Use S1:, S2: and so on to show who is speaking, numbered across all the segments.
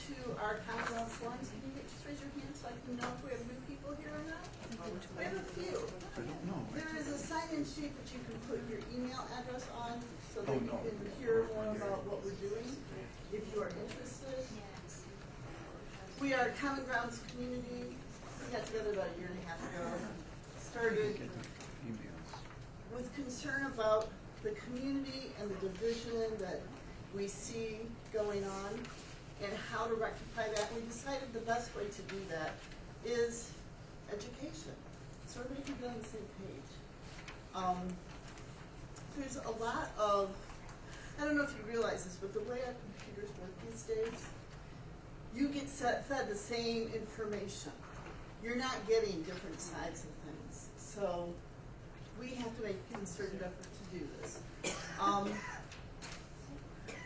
S1: to our Commonwealth forums. Can you just raise your hand so I can know if we have new people here or not? We have a few.
S2: I don't know.
S1: There is a sign-in sheet that you can put your email address on so that you can hear more about what we're doing if you are interested. We are a Common Grounds community. We got together about a year and a half ago. Started with concern about the community and the division that we see going on and how to rectify that. We decided the best way to do that is education, so everybody can be on the same page. There's a lot of, I don't know if you realize this, but the way our computers work these days, you get fed the same information. You're not getting different sides of things. So we have to make a concerted effort to do this.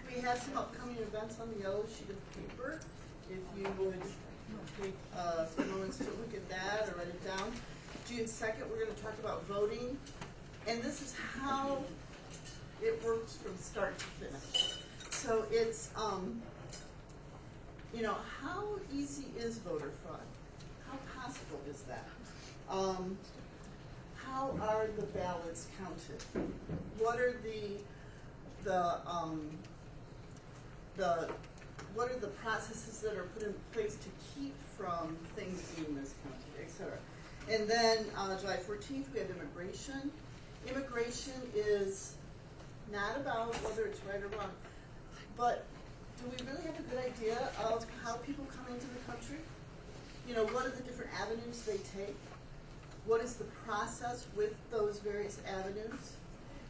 S1: We have some upcoming events on the yellow sheet of paper. If you would take a few moments to look at that or write it down. June 2nd, we're going to talk about voting. And this is how it works from start to finish. So it's, you know, how easy is voter fraud? How possible is that? How are the ballots counted? What are what are the processes that are put in place to keep from things being miscounted, et cetera? And then July 14th, we have immigration. Immigration is not about whether it's right or wrong, but do we really have a good idea of how people come into the country? You know, what are the different avenues they take? What is the process with those various avenues?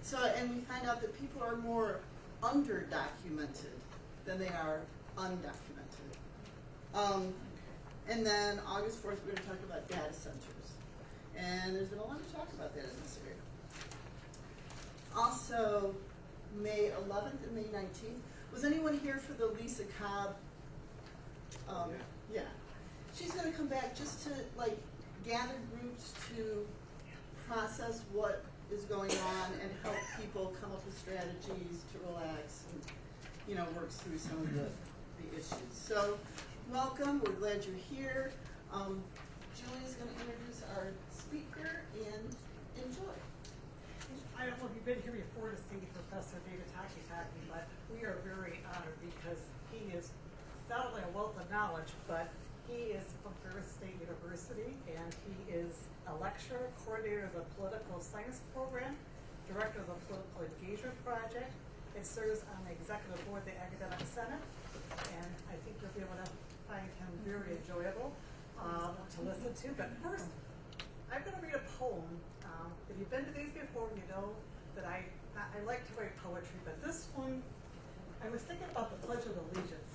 S1: So, and we find out that people are more under-documented than they are undocumented. And then August 4th, we're going to talk about data centers. And there's been a lot of talk about that in this area. Also, May 11th and May 19th. Was anyone here for the Lisa Cobb? Yeah. She's going to come back just to like gather groups to process what is going on and help people come up with strategies to relax and, you know, work through some of the issues. So, welcome. We're glad you're here. Julie's going to introduce our speaker and enjoy.
S3: I don't know if you've been here before to see Professor Takitaki, but we are very honored because he is not only a wealth of knowledge, but he is from Ferris State University, and he is a lecturer, coordinator of the Political Science Program, director of the Political Engagement Project, and serves on the executive board of the Academic Senate. And I think you'll be able to find him very enjoyable to listen to. But first, I'm going to read a poem. If you've been to these before, you know that I like to write poetry, but this one, I was thinking about the Pledge of Allegiance.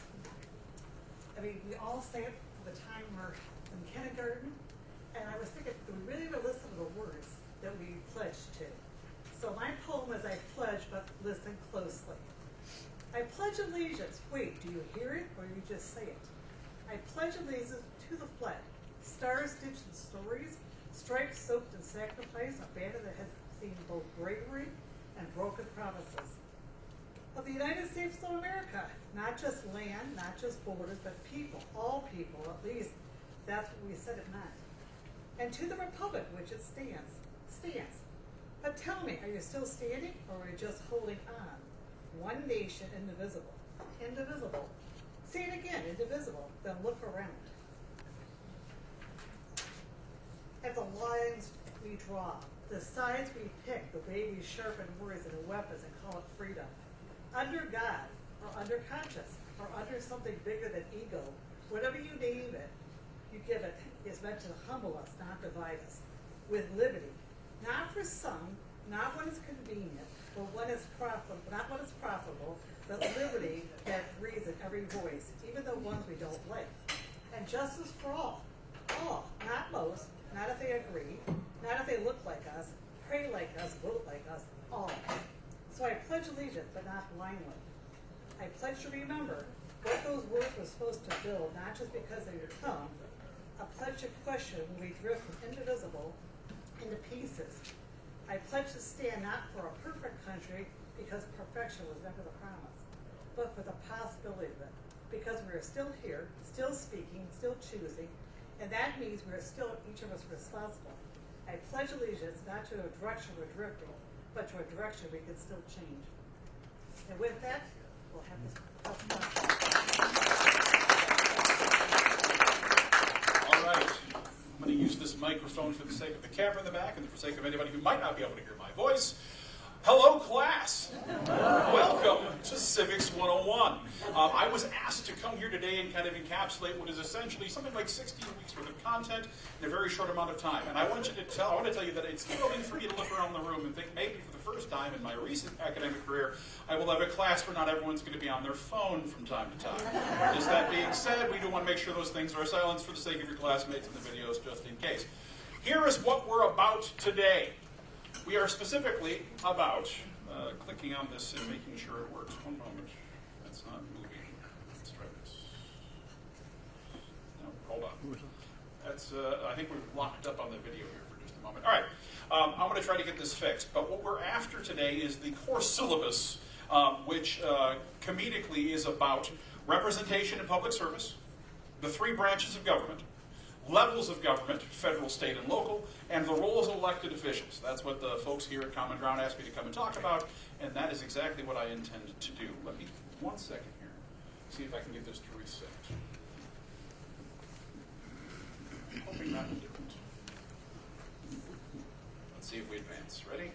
S3: I mean, we all say it from the time we're in kindergarten, and I was thinking, do we really listen to the words that we pledge to? So my poem is I pledge, but listen closely. I pledge allegiance. Wait, do you hear it, or you just say it? I pledge allegiance to the flag, stars stitched in stories, stripes soaked in sacrifice, a banner that has seen both bravery and broken promises. Of the United States of America, not just land, not just borders, but people, all people, at least that's what we said it meant. And to the republic which it stands. But tell me, are you still standing, or are you just holding on? One nation, indivisible. Indivisible. Say it again, indivisible. Then look around. At the lines we draw, the sides we pick, the way we sharpen words into weapons and call it freedom. Under God, or under conscience, or under something bigger than ego, whatever you name it, you give it, is meant to humble us, not divide us. With liberty, not for some, not when it's convenient, but when it's profitable, not when it's profitable, but liberty that breathes in every voice, even the ones we don't like. And justice for all, not most, not if they agree, not if they look like us, pray like us, vote like us, all. So I pledge allegiance, but not blindly. I pledge to remember what those words were supposed to build, not just because of your tongue. A pledge to question when we drift from indivisible into pieces. I pledge to stand not for a perfect country, because perfection was never the promise, but for the possibility of it. because we're still here, still speaking, still choosing, and that means we're still, each of us, responsible. I pledge allegiance not to a direction we're drifting, but to a direction we can still change. And with that, we'll have this.
S2: All right. I'm going to use this microphone for the sake of the camera in the back and for the sake of anybody who might not be able to hear my voice. Hello, class. Welcome to Civics 101. I was asked to come here today and kind of encapsulate what is essentially something like 16 weeks worth of content in a very short amount of time. And I want to tell you that it's thrilling for me to look around the room and think maybe for the first time in my recent academic career, I will have a class where not everyone's going to be on their phone from time to time. Just that being said, we do want to make sure those things are silenced for the sake of your classmates in the videos, just in case. Here is what we're about today. We are specifically about clicking on this and making sure it works. One moment. That's not moving. Let's try this. No, hold on. That's. I think we've locked up on the video here for just a moment. All right. I'm going to try to get this fixed. But what we're after today is the course syllabus, which comedically is about representation in public service, the 3 branches of government, levels of government, federal, state, and local, and the roles of elected officials. That's what the folks here at Common Ground asked me to come and talk about, and that is exactly what I intend to do. Let me, 1 second here, see if I can get this to reset. Hoping that will do it. Let's see if we advance. Ready?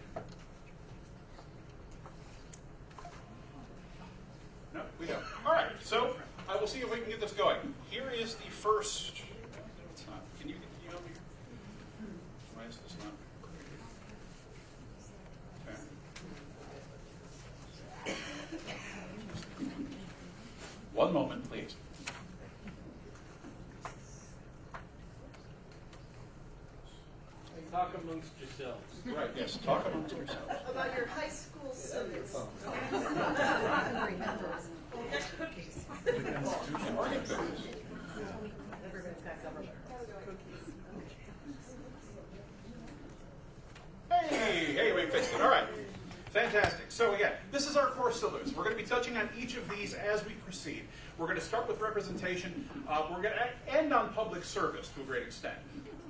S2: No, we don't. All right, so I will see if we can get this going. Here is the first. Can you help me? Why is this not? Okay. 1 moment, please.
S4: Talk amongst yourselves.
S2: Right, yes, talk amongst yourselves.
S1: About your high school civics.
S3: We'll get cookies.
S2: Everybody's
S3: got government.
S2: Hey, we fixed it. All right. Fantastic. So again, this is our course syllabus. We're going to be touching on each of these as we proceed. We're going to start with representation. We're going to end on public service to a great extent.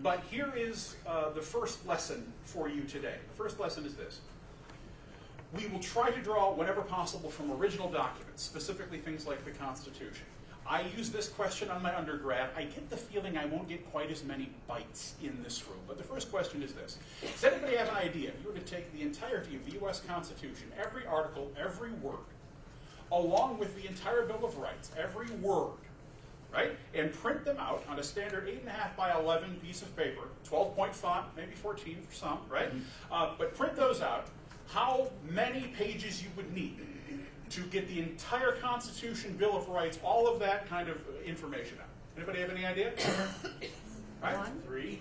S2: But here is the first lesson for you today. The first lesson is this. We will try to draw, whenever possible, from original documents, specifically things like the Constitution. I use this question on my undergrad. I get the feeling I won't get quite as many bites in this room. But the first question is this. Does anybody have an idea? If you were to take the entirety of the U.S. Constitution, every article, every word, along with the entire Bill of Rights, every word, right, and print them out on a standard 8.5 by 11 piece of paper, 12-point font, maybe 14 for some, right? But print those out, how many pages you would need to get the entire Constitution, Bill of Rights, all of that kind of information out. Anybody have any idea? Right?
S4: 3,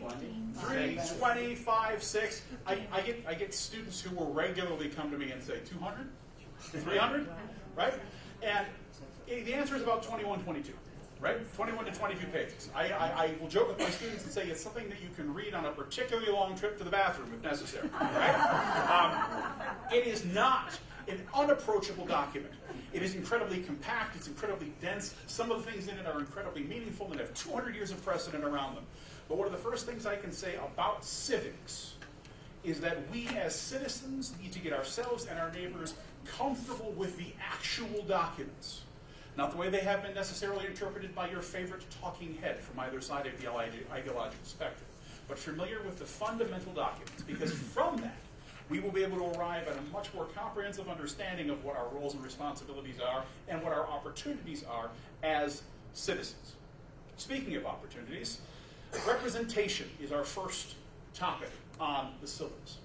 S2: 25, 6. I get students who will regularly come to me and say 200, 300, right? And the answer is about 21, 22. Right? 21 to 22 pages. I will joke with my students and say it's something that you can read on a particularly long trip to the bathroom if necessary. Right? It is not an unapproachable document. It is incredibly compact, it's incredibly dense. Some of the things in it are incredibly meaningful and have 200 years of precedent around them. But one of the first things I can say about civics is that we as citizens need to get ourselves and our neighbors comfortable with the actual documents. Not the way they have been necessarily interpreted by your favorite talking head from either side of the ideological spectrum, but familiar with the fundamental documents, because from that, we will be able to arrive at a much more comprehensive understanding of what our roles and responsibilities are and what our opportunities are as citizens. Speaking of opportunities, representation is our first topic on the syllabus.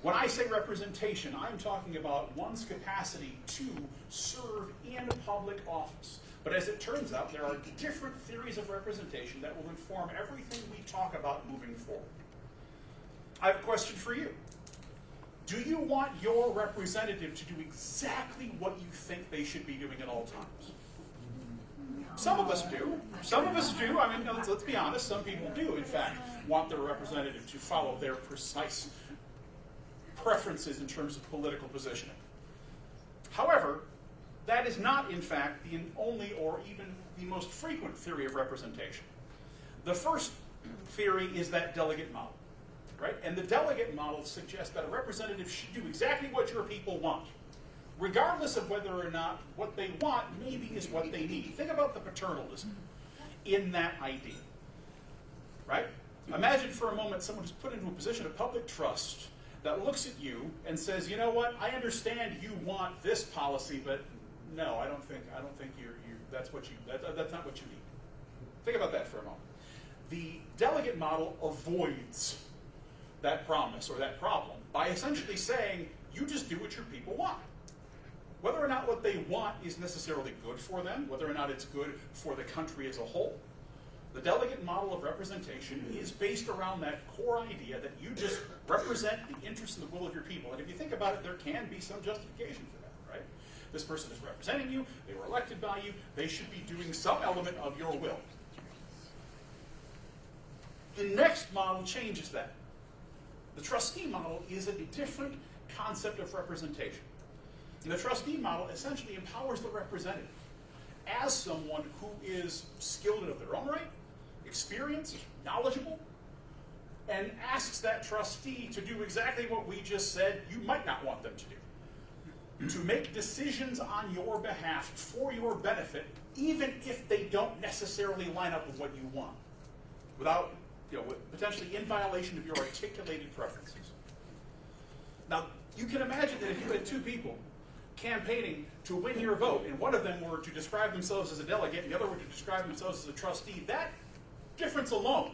S2: When I say representation, I'm talking about one's capacity to serve in public office. But as it turns out, there are different theories of representation that will inform everything we talk about moving forward. I have a question for you. Do you want your representative to do exactly what you think they should be doing at all times? Some of us do. Some of us do. I mean, let's be honest. Some people do, in fact, want their representative to follow their precise preferences in terms of political positioning. However, that is not, in fact, the only or even the most frequent theory of representation. The first theory is that delegate model, right? And the delegate model suggests that a representative should do exactly what your people want, regardless of whether or not what they want maybe is what they need. Think about the paternalism in that idea, right? Imagine for a moment someone who's put into a position of public trust that looks at you and says, you know what, I understand you want this policy, but no, I don't think that's not what you need. Think about that for a moment. The delegate model avoids that promise or that problem by essentially saying, you just do what your people want. Whether or not what they want is necessarily good for them, whether or not it's good for the country as a whole, the delegate model of representation is based around that core idea that you just represent the interests and the will of your people. And if you think about it, there can be some justification for that, right? This person is representing you, they were elected by you, they should be doing some element of your will. The next model changes that. The trustee model is a different concept of representation. And the trustee model essentially empowers the representative as someone who is skilled in their own right, experienced, knowledgeable, and asks that trustee to do exactly what we just said you might not want them to do. To make decisions on your behalf for your benefit, even if they don't necessarily line up with what you want, without, potentially in violation of your articulated preferences. Now, you can imagine that if you had two people campaigning to win your vote, and one of them were to describe themselves as a delegate, and the other were to describe themselves as a trustee, that difference alone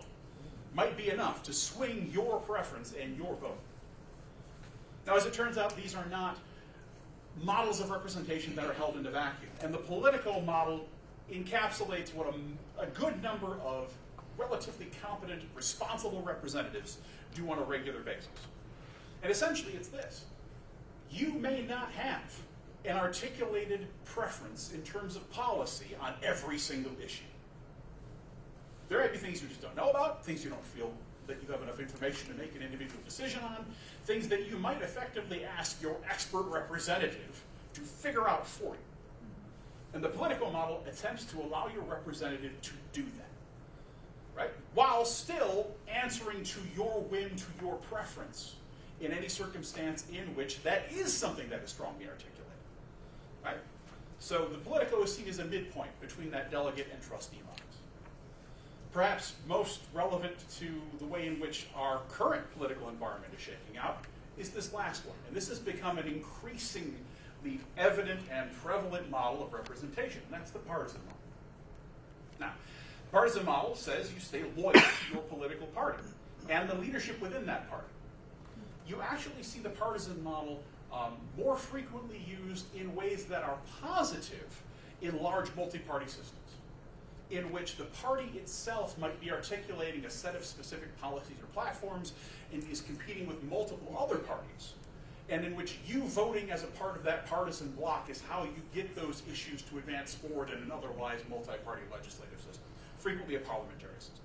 S2: might be enough to swing your preference and your vote. Now, as it turns out, these are not models of representation that are held in a vacuum. And the political model encapsulates what a good number of relatively competent, responsible representatives do on a regular basis. And essentially, it's this. You may not have an articulated preference in terms of policy on every single issue. There may be things you just don't know about, things you don't feel that you have enough information to make an individual decision on, things that you might effectively ask your expert representative to figure out for you. And the political model attempts to allow your representative to do that, right? While still answering to your whim, to your preference, in any circumstance in which that is something that is strongly articulated, right? So the politico is seen as a midpoint between that delegate and trustee models. Perhaps most relevant to the way in which our current political environment is shaking out is this last one. And this has become an increasingly evident and prevalent model of representation, and that's the partisan model. Now, the partisan model says you stay loyal to your political party and the leadership within that party. You actually see the partisan model more frequently used in ways that are positive in large multi-party systems, in which the party itself might be articulating a set of specific policies or platforms and is competing with multiple other parties, and in which you voting as a part of that partisan bloc is how you get those issues to advance forward in an otherwise multi-party legislative system, frequently a parliamentary system.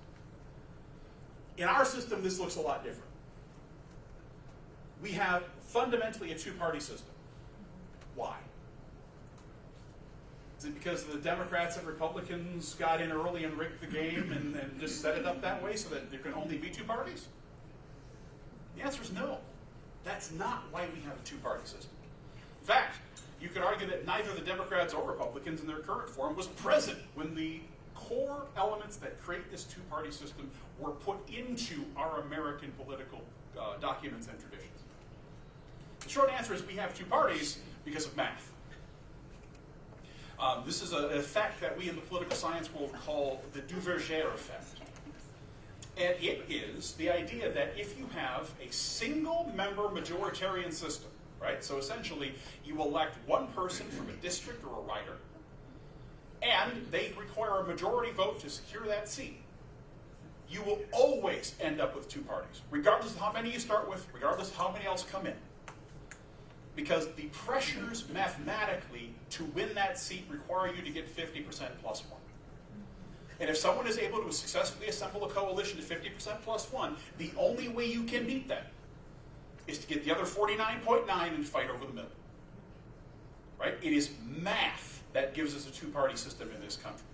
S2: In our system, this looks a lot different. We have fundamentally a two-party system. Why? Is it because the Democrats and Republicans got in early and rigged the game and just set it up that way so that there can only be two parties? The answer is no. That's not why we have a two-party system. In fact, you could argue that neither the Democrats or Republicans in their current form was present when the core elements that create this two-party system were put into our American political documents and traditions. The short answer is we have two parties because of math. This is an effect that we in the political science world call the Duverger effect. And it is the idea that if you have a single-member majoritarian system, right? So essentially, you elect one person from a district or a rider, and they require a majority vote to secure that seat. You will always end up with two parties, regardless of how many you start with, regardless of how many else come in. Because the pressures mathematically to win that seat require you to get 50% plus one. And if someone is able to successfully assemble a coalition to 50% plus one, the only way you can beat that is to get the other 49.9 and fight over the middle. right? It is math that gives us a two-party system in this country.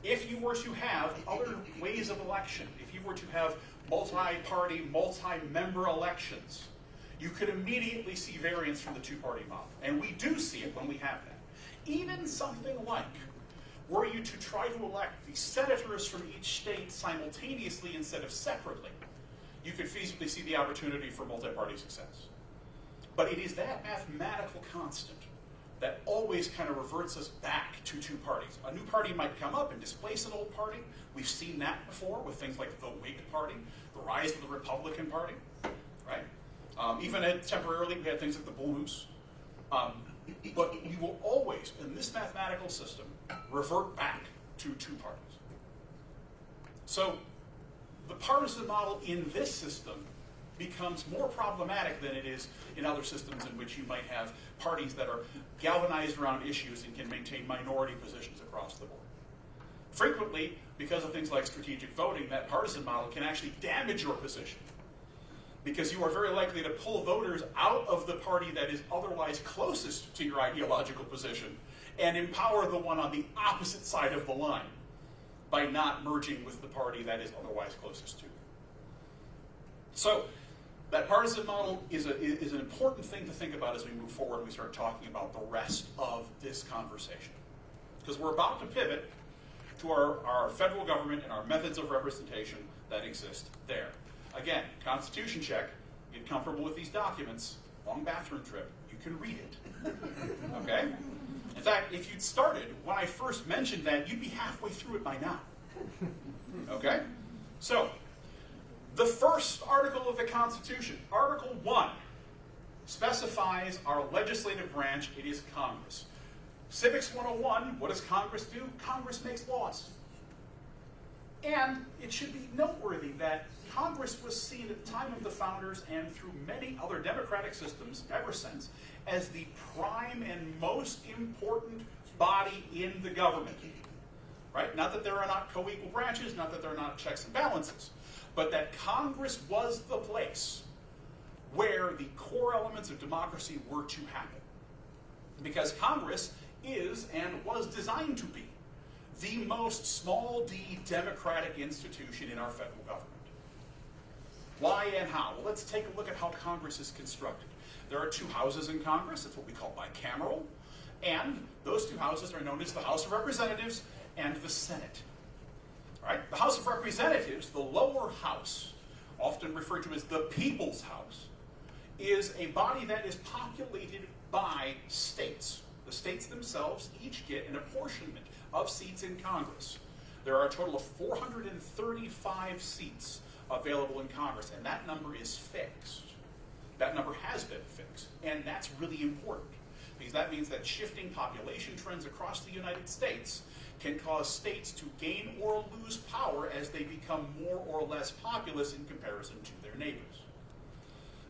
S2: If you were to have other ways of election, if you were to have multi-party, multi-member elections, you could immediately see variance from the two-party model. And we do see it when we have that. Even something like, were you to try to elect the senators from each state simultaneously instead of separately, you could feasibly see the opportunity for multi-party success. But it is that mathematical constant that always kind of reverts us back to two parties. A new party might come up and displace an old party. We've seen that before with things like the Whig Party, the rise of the Republican Party, right? Even temporarily, we had things like the Bull Moose. But we will always, in this mathematical system, revert back to two parties. So the partisan model in this system becomes more problematic than it is in other systems in which you might have parties that are galvanized around issues and can maintain minority positions across the board. Frequently, because of things like strategic voting, that partisan model can actually damage your position, because you are very likely to pull voters out of the party that is otherwise closest to your ideological position and empower the one on the opposite side of the line by not merging with the party that is otherwise closest to you. So that partisan model is an important thing to think about as we move forward and we start talking about the rest of this conversation. Because we're about to pivot to our federal government and our methods of representation that exist there. Again, Constitution check, get comfortable with these documents, long bathroom trip, you can read it. Okay? In fact, if you'd started when I first mentioned that, you'd be halfway through it by now. Okay? So, the first article of the Constitution, Article 1, specifies our legislative branch. It is Congress. Civics 101, what does Congress do? Congress makes laws. And it should be noteworthy that Congress was seen at the time of the founders and through many other democratic systems ever since as the prime and most important body in the government. Right? Not that there are not co-equal branches, not that there are not checks and balances, but that Congress was the place where the core elements of democracy were to happen. Because Congress is and was designed to be the most small d democratic institution in our federal government. Why and how? Well, let's take a look at how Congress is constructed. There are two houses in Congress. It's what we call bicameral. And those two houses are known as the House of Representatives and the Senate. All right? The House of Representatives, the lower house, often referred to as the People's House, is a body that is populated by states. The states themselves each get an apportionment of seats in Congress. There are a total of 435 seats available in Congress, and that number is fixed. That number has been fixed, and that's really important, because that means that shifting population trends across the United States can cause states to gain or lose power as they become more or less populous in comparison to their neighbors.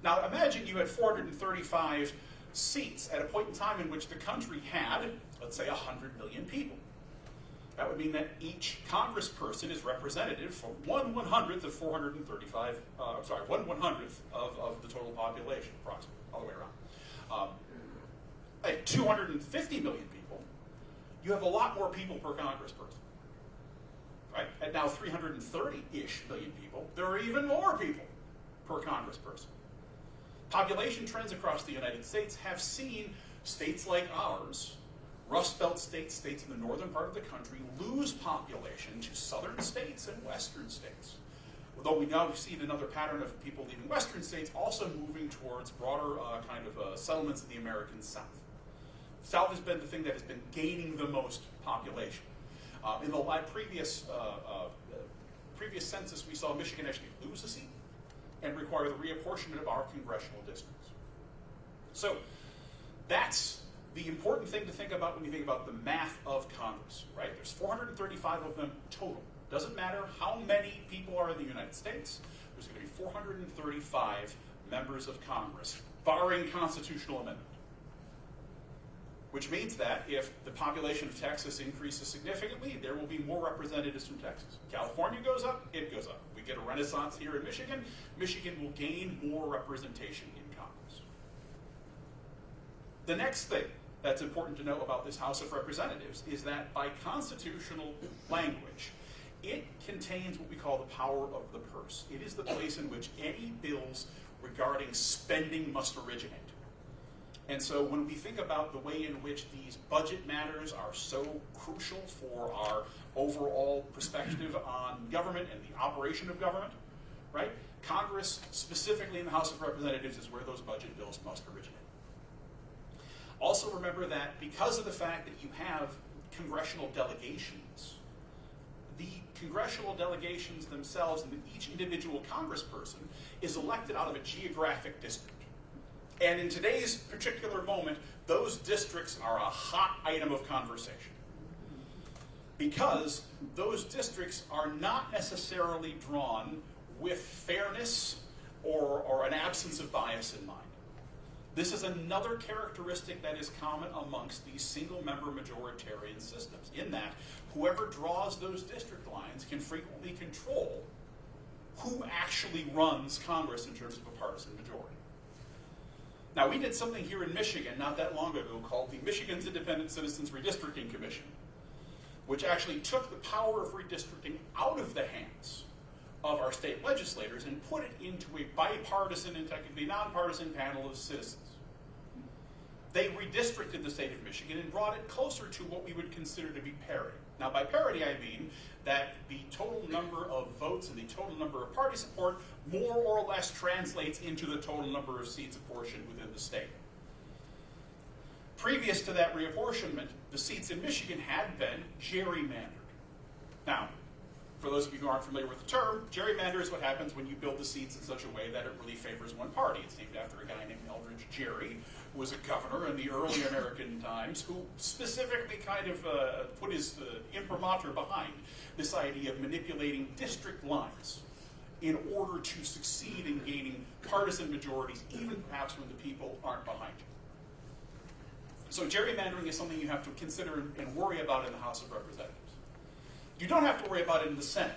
S2: Now imagine you had 435 seats at a point in time in which the country had, let's say, 100 million people. That would mean that each congressperson is representative for 1/100th of 435, 1/100th of the total population, approximately, all the way around. At 250 million people, you have a lot more people per congressperson. Right? At now 330-ish million people, there are even more people per congressperson. Population trends across the United States have seen states like ours, Rust Belt states, states in the northern part of the country, lose population to southern states and western states. Although we now see another pattern of people leaving western states also moving towards broader settlements in the American South. The South has been the thing that has been gaining the most population. In the previous census, we saw Michigan actually lose a seat and require the reapportionment of our congressional districts. So that's the important thing to think about when you think about the math of Congress, right? There's 435 of them total. Doesn't matter how many people are in the United States, there's going to be 435 members of Congress, barring constitutional amendment. Which means that if the population of Texas increases significantly, there will be more representatives from Texas. California goes up, it goes up. We get a renaissance here in Michigan, Michigan will gain more representation in Congress. The next thing that's important to know about this House of Representatives is that by constitutional language, it contains what we call the power of the purse. It is the place in which any bills regarding spending must originate. And so when we think about the way in which these budget matters are so crucial for our overall perspective on government and the operation of government, right? Congress, specifically in the House of Representatives, is where those budget bills must originate. Also remember that because of the fact that you have congressional delegations, the congressional delegations themselves and each individual congressperson is elected out of a geographic district. And in today's particular moment, those districts are a hot item of conversation. Because those districts are not necessarily drawn with fairness or an absence of bias in mind. This is another characteristic that is common amongst these single-member majoritarian systems, in that whoever draws those district lines can frequently control who actually runs Congress in terms of a partisan majority. Now, we did something here in Michigan not that long ago called the Michigan's Independent Citizens Redistricting Commission, which actually took the power of redistricting out of the hands of our state legislators and put it into a bipartisan and technically nonpartisan panel of citizens. They redistricted the state of Michigan and brought it closer to what we would consider to be parity. Now, by parity, I mean that the total number of votes and the total number of party support more or less translates into the total number of seats apportioned within the state. Previous to that reapportionment, the seats in Michigan had been gerrymandered. Now, for those of you who aren't familiar with the term, gerrymander is what happens when you build the seats in such a way that it really favors one party. It's named after a guy named Eldridge Gerry, who was a governor in the early American times, who specifically kind of put his imprimatur behind this idea of manipulating district lines in order to succeed in gaining partisan majorities, even perhaps when the people aren't behind you. So gerrymandering is something you have to consider and worry about in the House of Representatives. You don't have to worry about it in the Senate,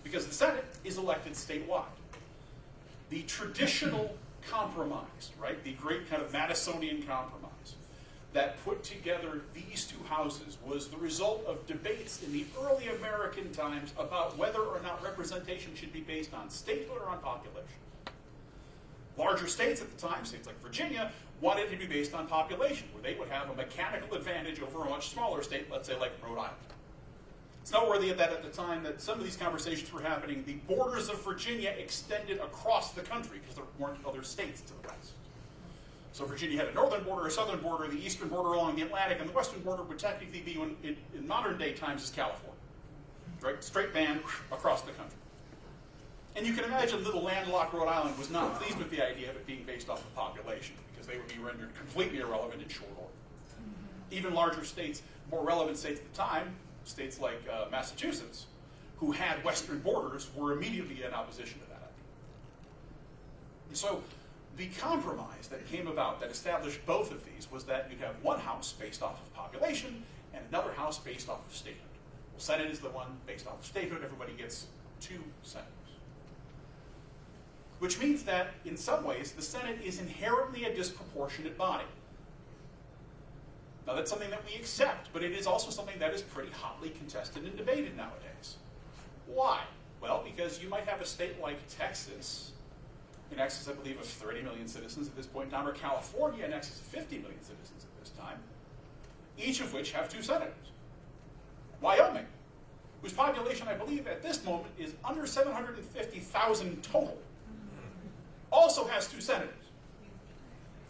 S2: because the Senate is elected statewide. The traditional compromise, right, the great kind of Madisonian compromise that put together these two houses was the result of debates in the early American times about whether or not representation should be based on statehood or on population. Larger states at the time, states like Virginia, wanted it to be based on population, where they would have a mechanical advantage over a much smaller state, let's say like Rhode Island. It's noteworthy that at the time that some of these conversations were happening, the borders of Virginia extended across the country because there weren't other states to the west. So Virginia had a northern border, a southern border, the eastern border along the Atlantic, and the western border would technically be in modern day times as California. Right? Straight band across the country. And you can imagine little landlocked Rhode Island was not pleased with the idea of it being based off of population, because they would be rendered completely irrelevant in short order. Even larger states, more relevant states at the time, states like Massachusetts, who had western borders, were immediately in opposition to that idea. And so the compromise that came about that established both of these was that you'd have one house based off of population and another house based off of statehood. The Senate is the one based off of statehood. Everybody gets 2 senators. Which means that, in some ways, the Senate is inherently a disproportionate body. Now, that's something that we accept, but it is also something that is pretty hotly contested and debated nowadays. Why? Well, because you might have a state like Texas, in excess, I believe, of 30 million citizens at this point in time, or California, in excess of 50 million citizens at this time, each of which have 2 senators. Wyoming, whose population, I believe, at this moment is under 750,000 total, also has 2 senators.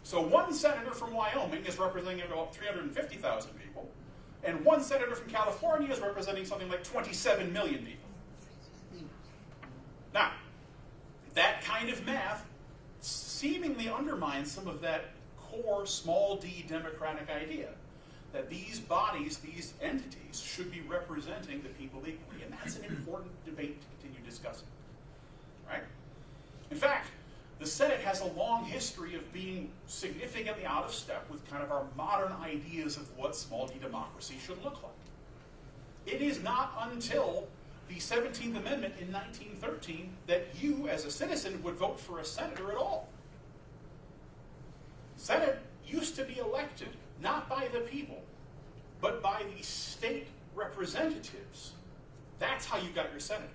S2: So one senator from Wyoming is representing about 350,000 people, and one senator from California is representing something like 27 million people. Now, that kind of math seemingly undermines some of that core small d democratic idea that these bodies, these entities, should be representing the people equally, and that's an important debate to continue discussing, right? In fact, the Senate has a long history of being significantly out of step with kind of our modern ideas of what small d democracy should look like. It is not until the 17th Amendment in 1913 that you, as a citizen, would vote for a senator at all. The Senate used to be elected not by the people, but by the state representatives. That's how you got your senators,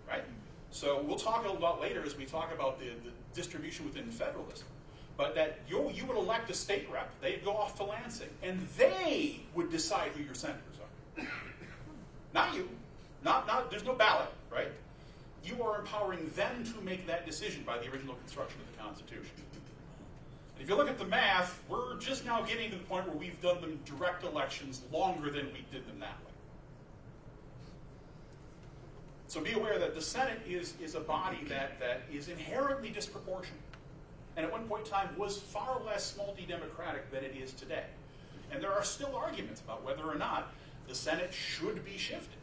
S2: right? So we'll talk about later as we talk about the distribution within federalism, but that you would elect a state rep, they'd go off to Lansing, and they would decide who your senators are. Not you. There's no ballot, right? You are empowering them to make that decision by the original construction of the Constitution. And if you look at the math, we're just now getting to the point where we've done them direct elections longer than we did them that way. So be aware that the Senate is a body that is inherently disproportionate. And at one point in time was far less multi-democratic than it is today. And there are still arguments about whether or not the Senate should be shifted,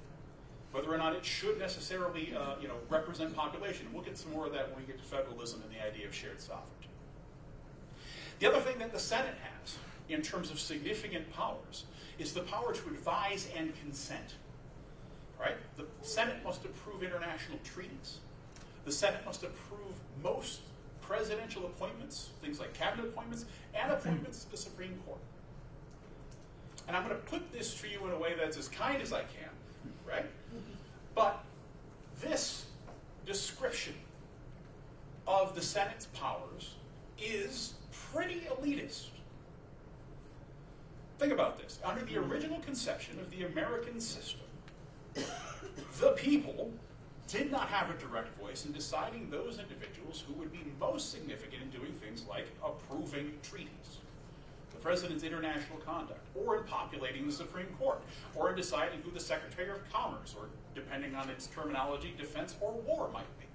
S2: whether or not it should necessarily represent population. And we'll get some more of that when we get to federalism and the idea of shared sovereignty. The other thing that the Senate has in terms of significant powers is the power to advise and consent. Right? The Senate must approve international treaties. The Senate must approve most presidential appointments, things like cabinet appointments, and appointments to the Supreme Court. And I'm going to put this to you in a way that's as kind as I can, right? But this description of the Senate's powers is pretty elitist. Think about this. Under the original conception of the American system, the people did not have a direct voice in deciding those individuals who would be most significant in doing things like approving treaties, the president's international conduct, or in populating the Supreme Court, or in deciding who the Secretary of Commerce, or depending on its terminology, defense or war might be.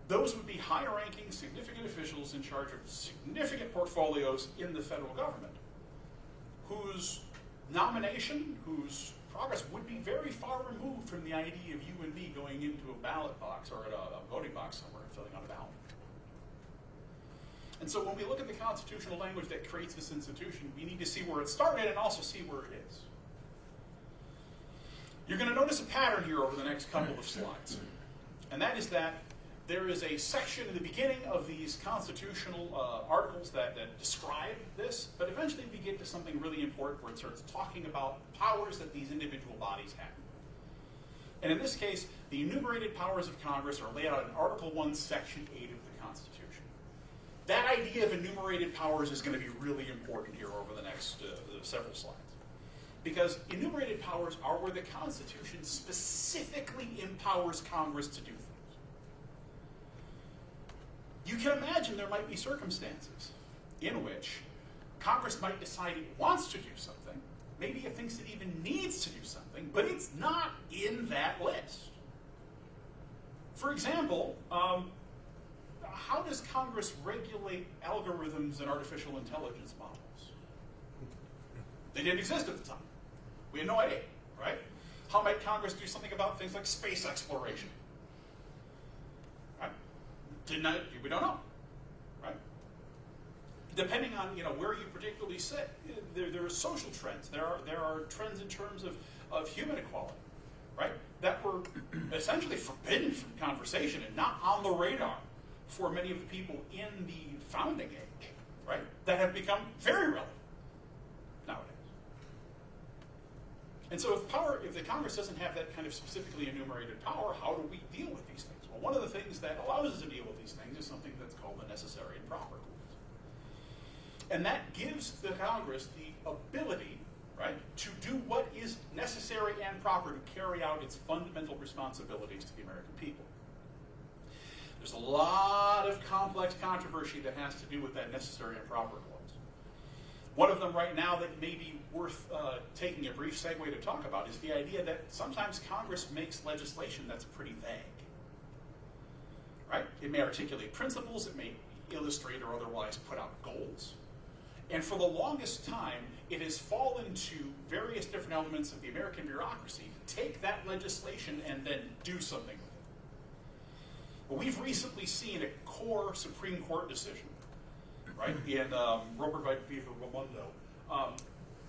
S2: Those would be high-ranking, significant officials in charge of significant portfolios in the federal government, whose nomination, whose progress would be very far removed from the idea of you and me going into a ballot box or at a voting box somewhere and filling out a ballot. And so when we look at the constitutional language that creates this institution, we need to see where it started and also see where it is. You're going to notice a pattern here over the next couple of slides. And that is that there is a section in the beginning of these constitutional articles that describe this, but eventually we get to something really important where it starts talking about powers that these individual bodies have. And in this case, the enumerated powers of Congress are laid out in Article 1, Section 8 of the Constitution. That idea of enumerated powers is going to be really important here over the next several slides. Because enumerated powers are where the Constitution specifically empowers Congress to do things. You can imagine there might be circumstances in which Congress might decide it wants to do something, maybe it thinks it even needs to do something, but it's not in that list. For example, how does Congress regulate algorithms and artificial intelligence models? They didn't exist at the time. We had no idea, right? How might Congress do something about things like space exploration? Right? We don't know, right? Depending on where you particularly sit, there are social trends. There are trends in terms of human equality, right? That were essentially forbidden from conversation and not on the radar for many of the people in the founding age, right? That have become very relevant nowadays. And so if the Congress doesn't have that kind of specifically enumerated power, how do we deal with these things? Well, one of the things that allows us to deal with these things is something that's called the necessary and proper clause. And that gives the Congress the ability, right, to do what is necessary and proper to carry out its fundamental responsibilities to the American people. There's a lot of complex controversy that has to do with that necessary and proper clause. One of them right now that may be worth taking a brief segue to talk about is the idea that sometimes Congress makes legislation that's pretty vague. Right? It may articulate principles, it may illustrate or otherwise put out goals. And for the longest time, it has fallen to various different elements of the American bureaucracy to take that legislation and then do something with it. Well, we've recently seen a core Supreme Court decision, right, in Roper v. Raimondo,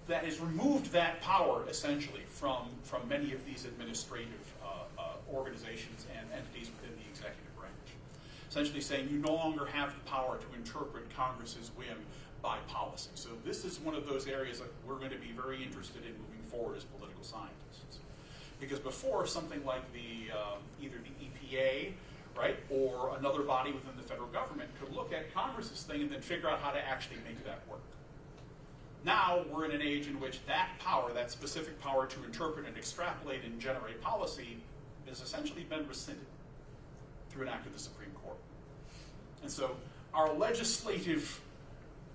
S2: that has removed that power, essentially, from many of these administrative organizations and entities within the executive branch. essentially saying you no longer have the power to interpret Congress's whim by policy. So this is one of those areas that we're going to be very interested in moving forward as political scientists. Because before, something like the either the EPA, right, or another body within the federal government could look at Congress's thing and then figure out how to actually make that work. Now we're in an age in which that power, that specific power to interpret and extrapolate and generate policy, has essentially been rescinded through an act of the Supreme Court. And so our legislative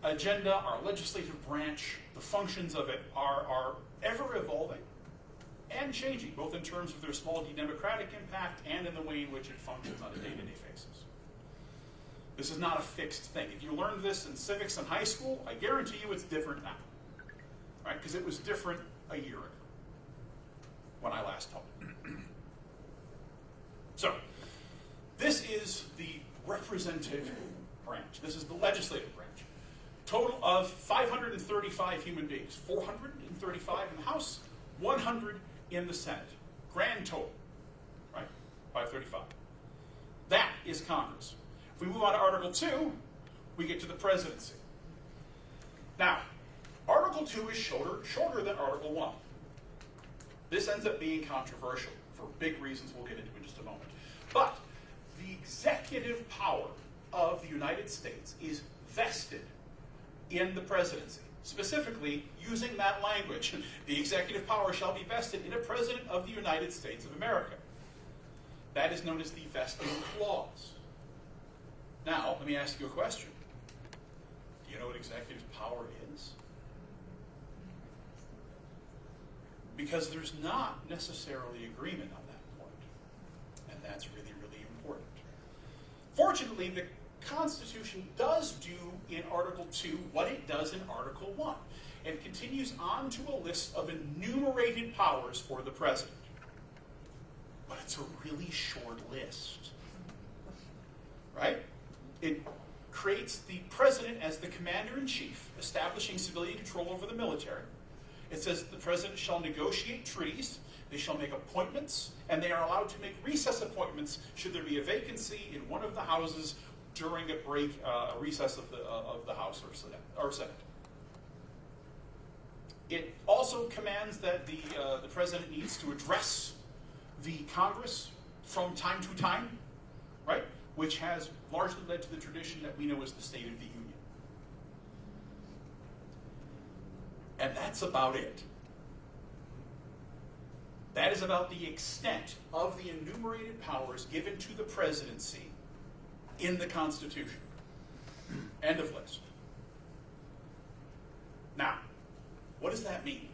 S2: agenda, our legislative branch, the functions of it are ever evolving and changing, both in terms of their small d-democratic impact and in the way in which it functions on a day-to-day basis. This is not a fixed thing. If you learned this in civics in high school, I guarantee you it's different now, right? Because it was different a year ago when I last taught. So, this is the representative branch. This is the legislative branch. Total of 535 human beings, 435 in the House, 100 in the Senate. Grand total, right? 535. That is Congress. If we move on to Article 2, we get to the presidency. Now, Article 2 is shorter than Article 1. This ends up being controversial for big reasons we'll get into in just a moment. But the executive power of the United States is vested in the presidency. Specifically, using that language, the executive power shall be vested in a president of the United States of America. That is known as the vesting clause. Now, let me ask you a question. Do you know what executive power is? Because there's not necessarily agreement on that point. And that's really, really important. Fortunately, the Constitution does do in Article 2 what it does in Article 1, and continues on to a list of enumerated powers for the president. But it's a really short list, right? It creates the president as the commander-in-chief, establishing civilian control over the military. It says that the president shall negotiate treaties, they shall make appointments, and they are allowed to make recess appointments should there be a vacancy in one of the houses during a break, a recess of the House or Senate. It also commands that the president needs to address the Congress from time to time, right? Which has largely led to the tradition that we know as the State of the Union. And that's about it. That is about the extent of the enumerated powers given to the presidency in the Constitution. End of list. Now, what does that mean?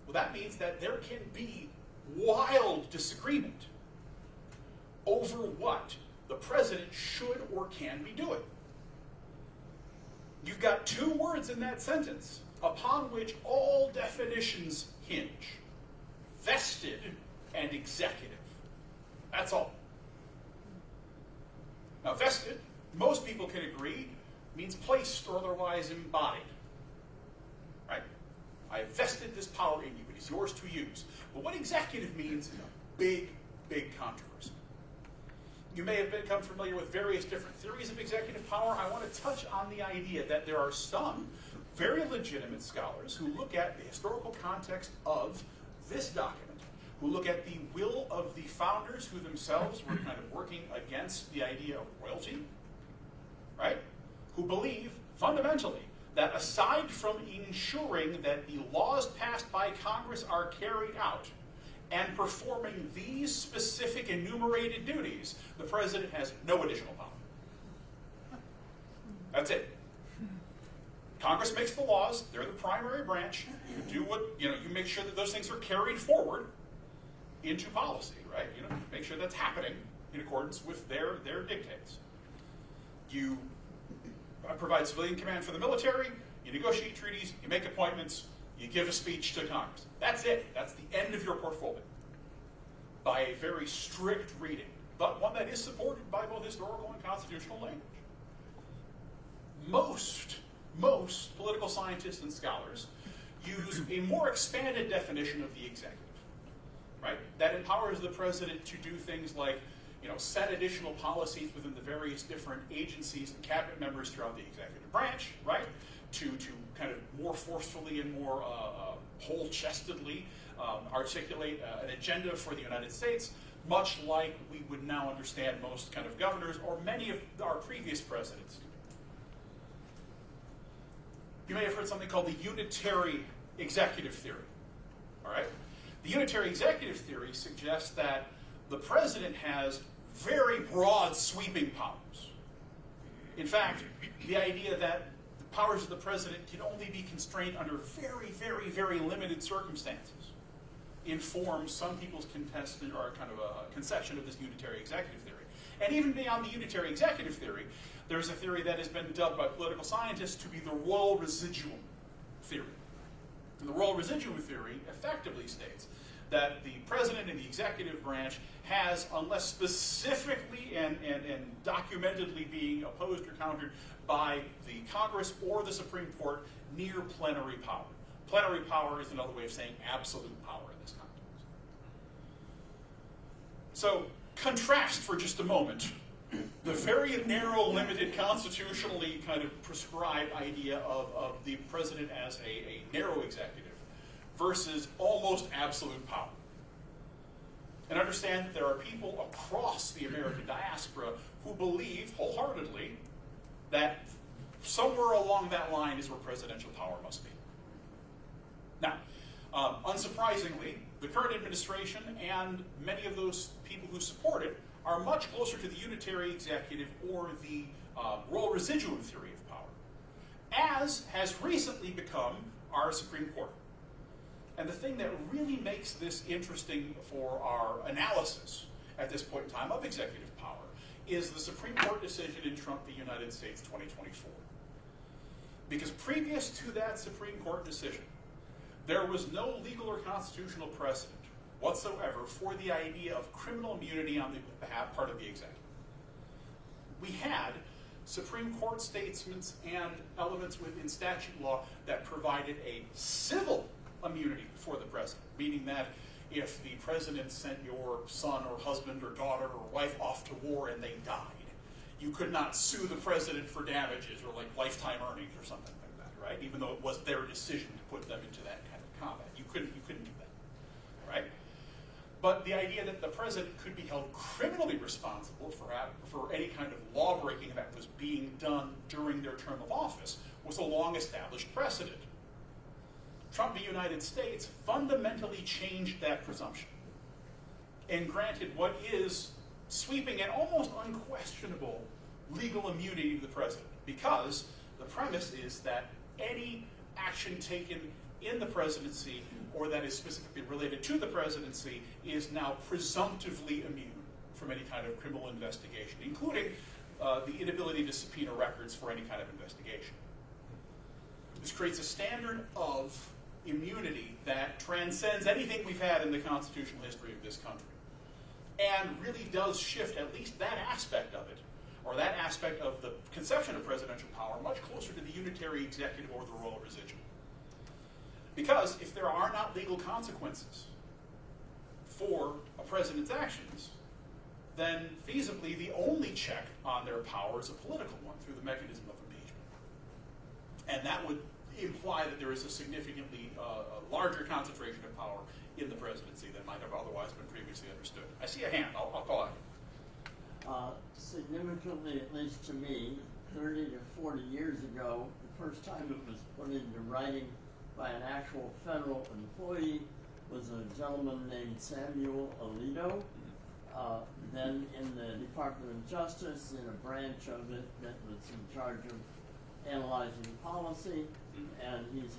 S2: Well, that means that there can be wild disagreement over what the president should or can be doing. You've got two words in that sentence upon which all definitions hinge: vested and executive. That's all. Now, vested, most people can agree, means placed or otherwise embodied. Right? I have vested this power in you. It is yours to use. But what executive means is a big, big controversy. You may have become familiar with various different theories of executive power. I want to touch on the idea that there are some very legitimate scholars who look at the historical context of this document, who look at the will of the founders who themselves were kind of working against the idea of royalty, right? Who believe, fundamentally, that aside from ensuring that the laws passed by Congress are carried out and performing these specific enumerated duties, the president has no additional power. That's it. Congress makes the laws, they're the primary branch, you do what, you make sure that those things are carried forward into policy, right? Make sure that's happening in accordance with their dictates. You provide civilian command for the military, you negotiate treaties, you make appointments, you give a speech to Congress. That's it. That's the end of your portfolio. By a very strict reading, but one that is supported by both historical and constitutional language. Most political scientists and scholars use a more expanded definition of the executive, right? That empowers the president to do things like set additional policies within the various different agencies and cabinet members throughout the executive branch, right? To kind of more forcefully and more whole-chestedly articulate an agenda for the United States, much like we would now understand most kind of governors or many of our previous presidents. You may have heard something called the unitary executive theory, all right? The unitary executive theory suggests that the president has very broad sweeping powers. In fact, the idea that the powers of the president can only be constrained under very, very, very limited circumstances informs some people's contested or kind of a conception of this unitary executive theory. And even beyond the unitary executive theory, there's a theory that has been dubbed by political scientists to be the royal residuum theory. And the royal residuum theory effectively states that the president and the executive branch has, unless specifically and documentedly being opposed or countered by the Congress or the Supreme Court, near plenary power. Plenary power is another way of saying absolute power in this context. So, contrast for just a moment the very narrow, limited, constitutionally kind of prescribed idea of the president as a narrow executive versus almost absolute power. And understand that there are people across the American diaspora who believe wholeheartedly that somewhere along that line is where presidential power must be. Now, unsurprisingly, the current administration and many of those people who support it are much closer to the unitary executive or the royal residuum theory of power, as has recently become our Supreme Court. And the thing that really makes this interesting for our analysis at this point in time of executive power is the Supreme Court decision in Trump v. United States 2024. Because previous to that Supreme Court decision, there was no legal or constitutional precedent whatsoever for the idea of criminal immunity on the part of the executive. We had Supreme Court statements and elements within statute law that provided a civil immunity for the president, meaning that if the president sent your son or husband or daughter or wife off to war and they died, you could not sue the president for damages or like lifetime earnings or something like that, right? Even though it was their decision to put them into that kind of combat. You couldn't do that, right? But the idea that the president could be held criminally responsible for any kind of law-breaking that was being done during their term of office was a long-established precedent. Trump v. United States fundamentally changed that presumption and granted what is sweeping and almost unquestionable legal immunity to the president, because the premise is that any action taken in the presidency or that is specifically related to the presidency is now presumptively immune from any kind of criminal investigation, including the inability to subpoena records for any kind of investigation. This creates a standard of immunity that transcends anything we've had in the constitutional history of this country, and really does shift at least that aspect of it, or that aspect of the conception of presidential power, much closer to the unitary executive or the royal residuum. Because if there are not legal consequences for a president's actions, then feasibly the only check on their power is a political one through the mechanism of impeachment. And that would imply that there is a significantly larger concentration of power in the presidency than might have otherwise been previously understood. I see a hand. I'll call out.
S4: Significantly, at least to me, 30 to 40 years ago, the first time it was put into writing by an actual federal employee was a gentleman named Samuel Alito. Then in the Department of Justice, in a branch of it that was in charge of analyzing policy, and he's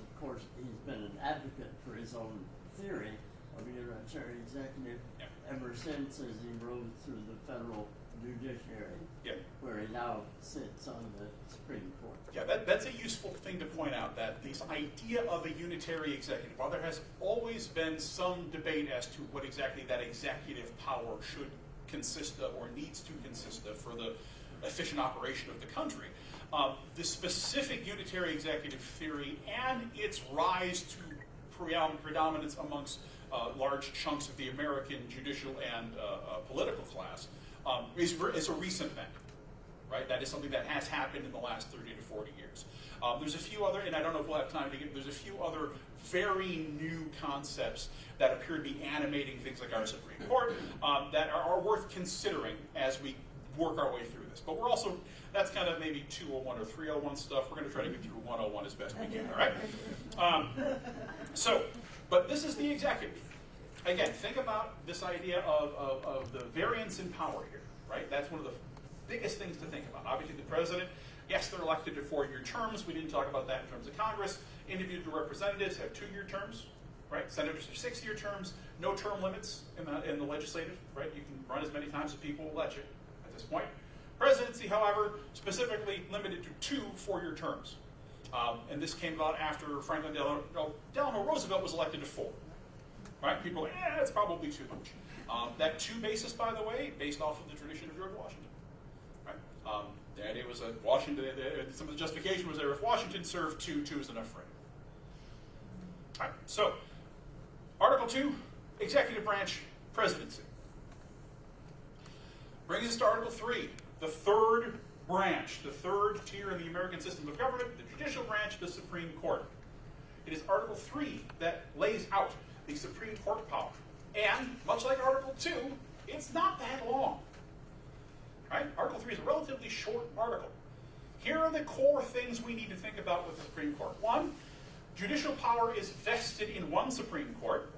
S4: been an advocate for his own theory of unitary executive ever since, as he rose through the federal judiciary, where he now sits on the Supreme Court.
S2: Yeah, that's a useful thing to point out, that this idea of a unitary executive, while there has always been some debate as to what exactly that executive power should consist of or needs to consist of for the efficient operation of the country, the specific unitary executive theory and its rise to predominance amongst large chunks of the American judicial and political class is a recent event, right? That is something that has happened in the last 30 to 40 years. There's a few other, and I don't know if we'll have time to get, there's a few other very new concepts that appear to be animating things like our Supreme Court that are worth considering as we work our way through this. But we're also, that's kind of maybe 201 or 301 stuff. We're going to try to get through 101 as best we can, all right? But this is the executive. Again, think about this idea of the variance in power here, right? That's one of the biggest things to think about. Obviously, the president, yes, they're elected to 4-year terms. We didn't talk about that in terms of Congress. Individual representatives have 2-year terms, right? Senators are 6-year terms. No term limits in the legislative, right? You can run as many times as people will let you at this point. Presidency, however, specifically limited to 2 4-year terms. And this came about after Franklin Delano Roosevelt was elected to 4. Right? People, it's probably too much. That 2 basis, by the way, based off of the tradition of George Washington. Right? The idea was that Washington, some of the justification was there, if Washington served 2 is enough for him. All right, so, Article 2, Executive Branch, Presidency. Brings us to Article 3, the third branch, the third tier in the American system of government, the judicial branch, the Supreme Court. It is Article 3 that lays out the Supreme Court power. And, much like Article 2, it's not that long. Right? Article 3 is a relatively short article. Here are the core things we need to think about with the Supreme Court. 1, judicial power is vested in one Supreme Court,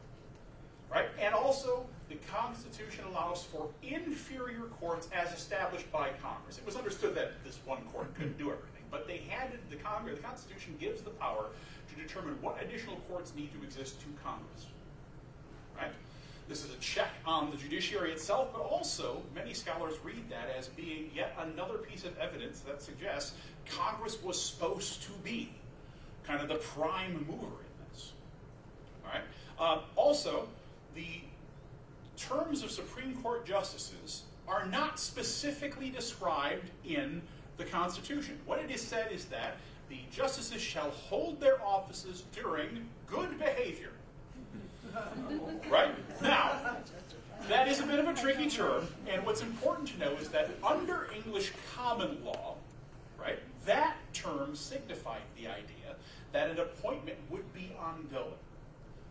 S2: right? And also, the Constitution allows for inferior courts as established by Congress. It was understood that this one court couldn't do everything, but they had the Constitution gives the power to determine what additional courts need to exist to Congress. Right? This is a check on the judiciary itself, but also many scholars read that as being yet another piece of evidence that suggests Congress was supposed to be kind of the prime mover in this. All right? Also, the terms of Supreme Court justices are not specifically described in the Constitution. What it is said is that the justices shall hold their offices during good behavior. Right? Now, that is a bit of a tricky term, and what's important to know is that under English common law, right, that term signified the idea that an appointment would be ongoing.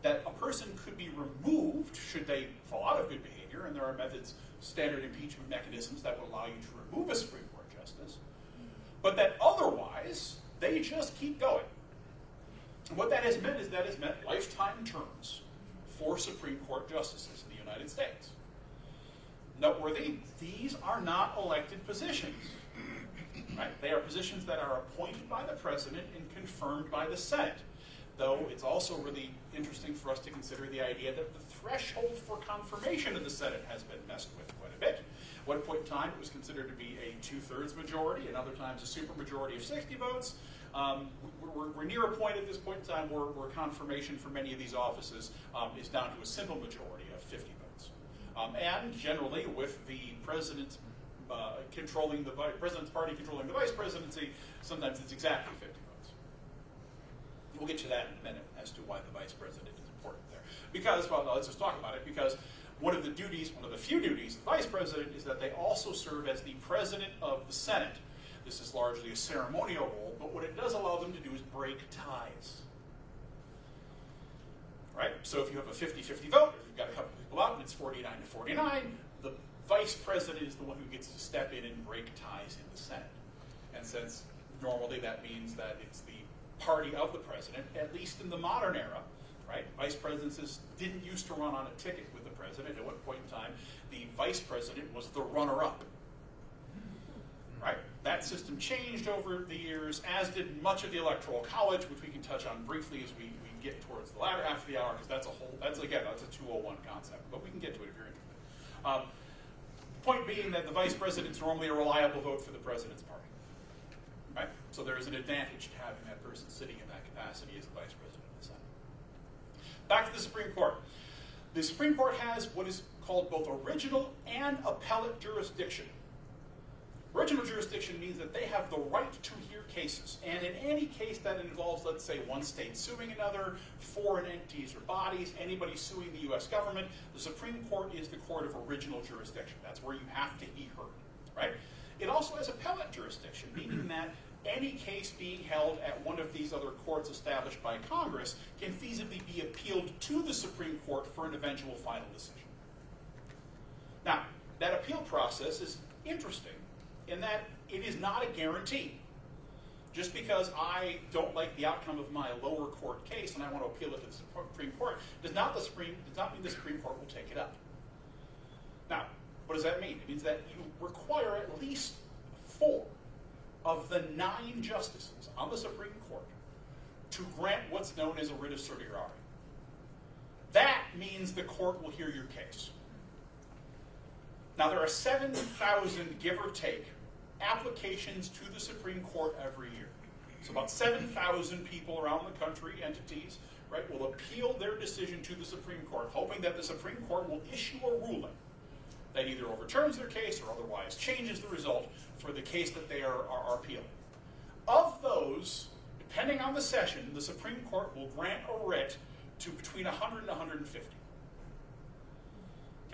S2: That a person could be removed should they fall out of good behavior, and there are methods, standard impeachment mechanisms that would allow you to remove a Supreme Court justice, but that otherwise, they just keep going. And what that has meant is that has meant lifetime terms for Supreme Court justices in the United States. Noteworthy, these are not elected positions. Right? They are positions that are appointed by the President and confirmed by the Senate. Though it's also really interesting for us to consider the idea that the threshold for confirmation in the Senate has been messed with quite a bit. At one point in time, it was considered to be a 2/3 majority, and other times a supermajority of 60 votes. We're near a point at this point in time where confirmation for many of these offices is down to a simple majority of 50 votes. And generally, with the president's president's party controlling the vice presidency, sometimes it's exactly 50 votes. We'll get to that in a minute as to why the vice president is important there. Because, well, let's just talk about it, because one of the few duties of the vice president is that they also serve as the president of the Senate. This is largely a ceremonial role, but what it does allow them to do is break ties. Right? So if you have a 50-50 vote, if you've got a couple people out and it's 49-49, the vice president is the one who gets to step in and break ties in the Senate. And since normally that means that it's the party of the president, at least in the modern era, right? Vice presidents didn't used to run on a ticket with the president. At one point in time, the vice president was the runner-up. Right? That system changed over the years, as did much of the Electoral College, which we can touch on briefly as we get towards the latter half of the hour, because that's a 201 concept, but we can get to it if you're interested. Point being that the vice president's normally a reliable vote for the president's party. Right? So there is an advantage to having that person sitting in that capacity as the vice president of the Senate. Back to the Supreme Court. The Supreme Court has what is called both original and appellate jurisdiction. Original jurisdiction means that they have the right to hear cases. And in any case that involves, let's say, one state suing another, foreign entities or bodies, anybody suing the U.S. government, the Supreme Court is the court of original jurisdiction. That's where you have to be heard, right? It also has appellate jurisdiction, meaning that any case being held at one of these other courts established by Congress can feasibly be appealed to the Supreme Court for an eventual final decision. Now, that appeal process is interesting in that it is not a guarantee. Just because I don't like the outcome of my lower court case and I want to appeal it to the Supreme Court does not mean the Supreme Court will take it up. Now, what does that mean? It means that you require at least 4 of the 9 justices on the Supreme Court to grant what's known as a writ of certiorari. That means the court will hear your case. Now, there are 7,000, give or take, applications to the Supreme Court every year. So about 7,000 people around the country, entities, right, will appeal their decision to the Supreme Court, hoping that the Supreme Court will issue a ruling that either overturns their case or otherwise changes the result for the case that they are appealing. Of those, depending on the session, the Supreme Court will grant a writ to between 100 and 150.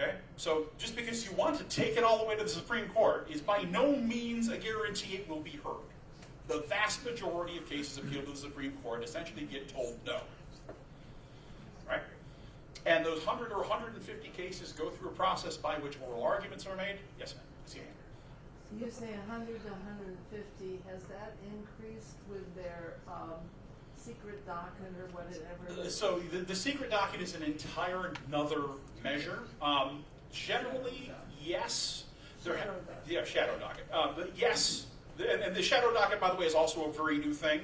S2: Okay? So just because you want to take it all the way to the Supreme Court is by no means a guarantee it will be heard. The vast majority of cases appealed to the Supreme Court essentially get told no. Right? And those 100 or 150 cases go through a process by which oral arguments are made. Yes, ma'am. See you.
S5: You say 100 to 150. Has that increased with their secret docket or whatever?
S2: So the secret docket is an entire another measure. Generally, yes. Shadow docket. But yes, and the shadow docket, by the way, is also a very new thing.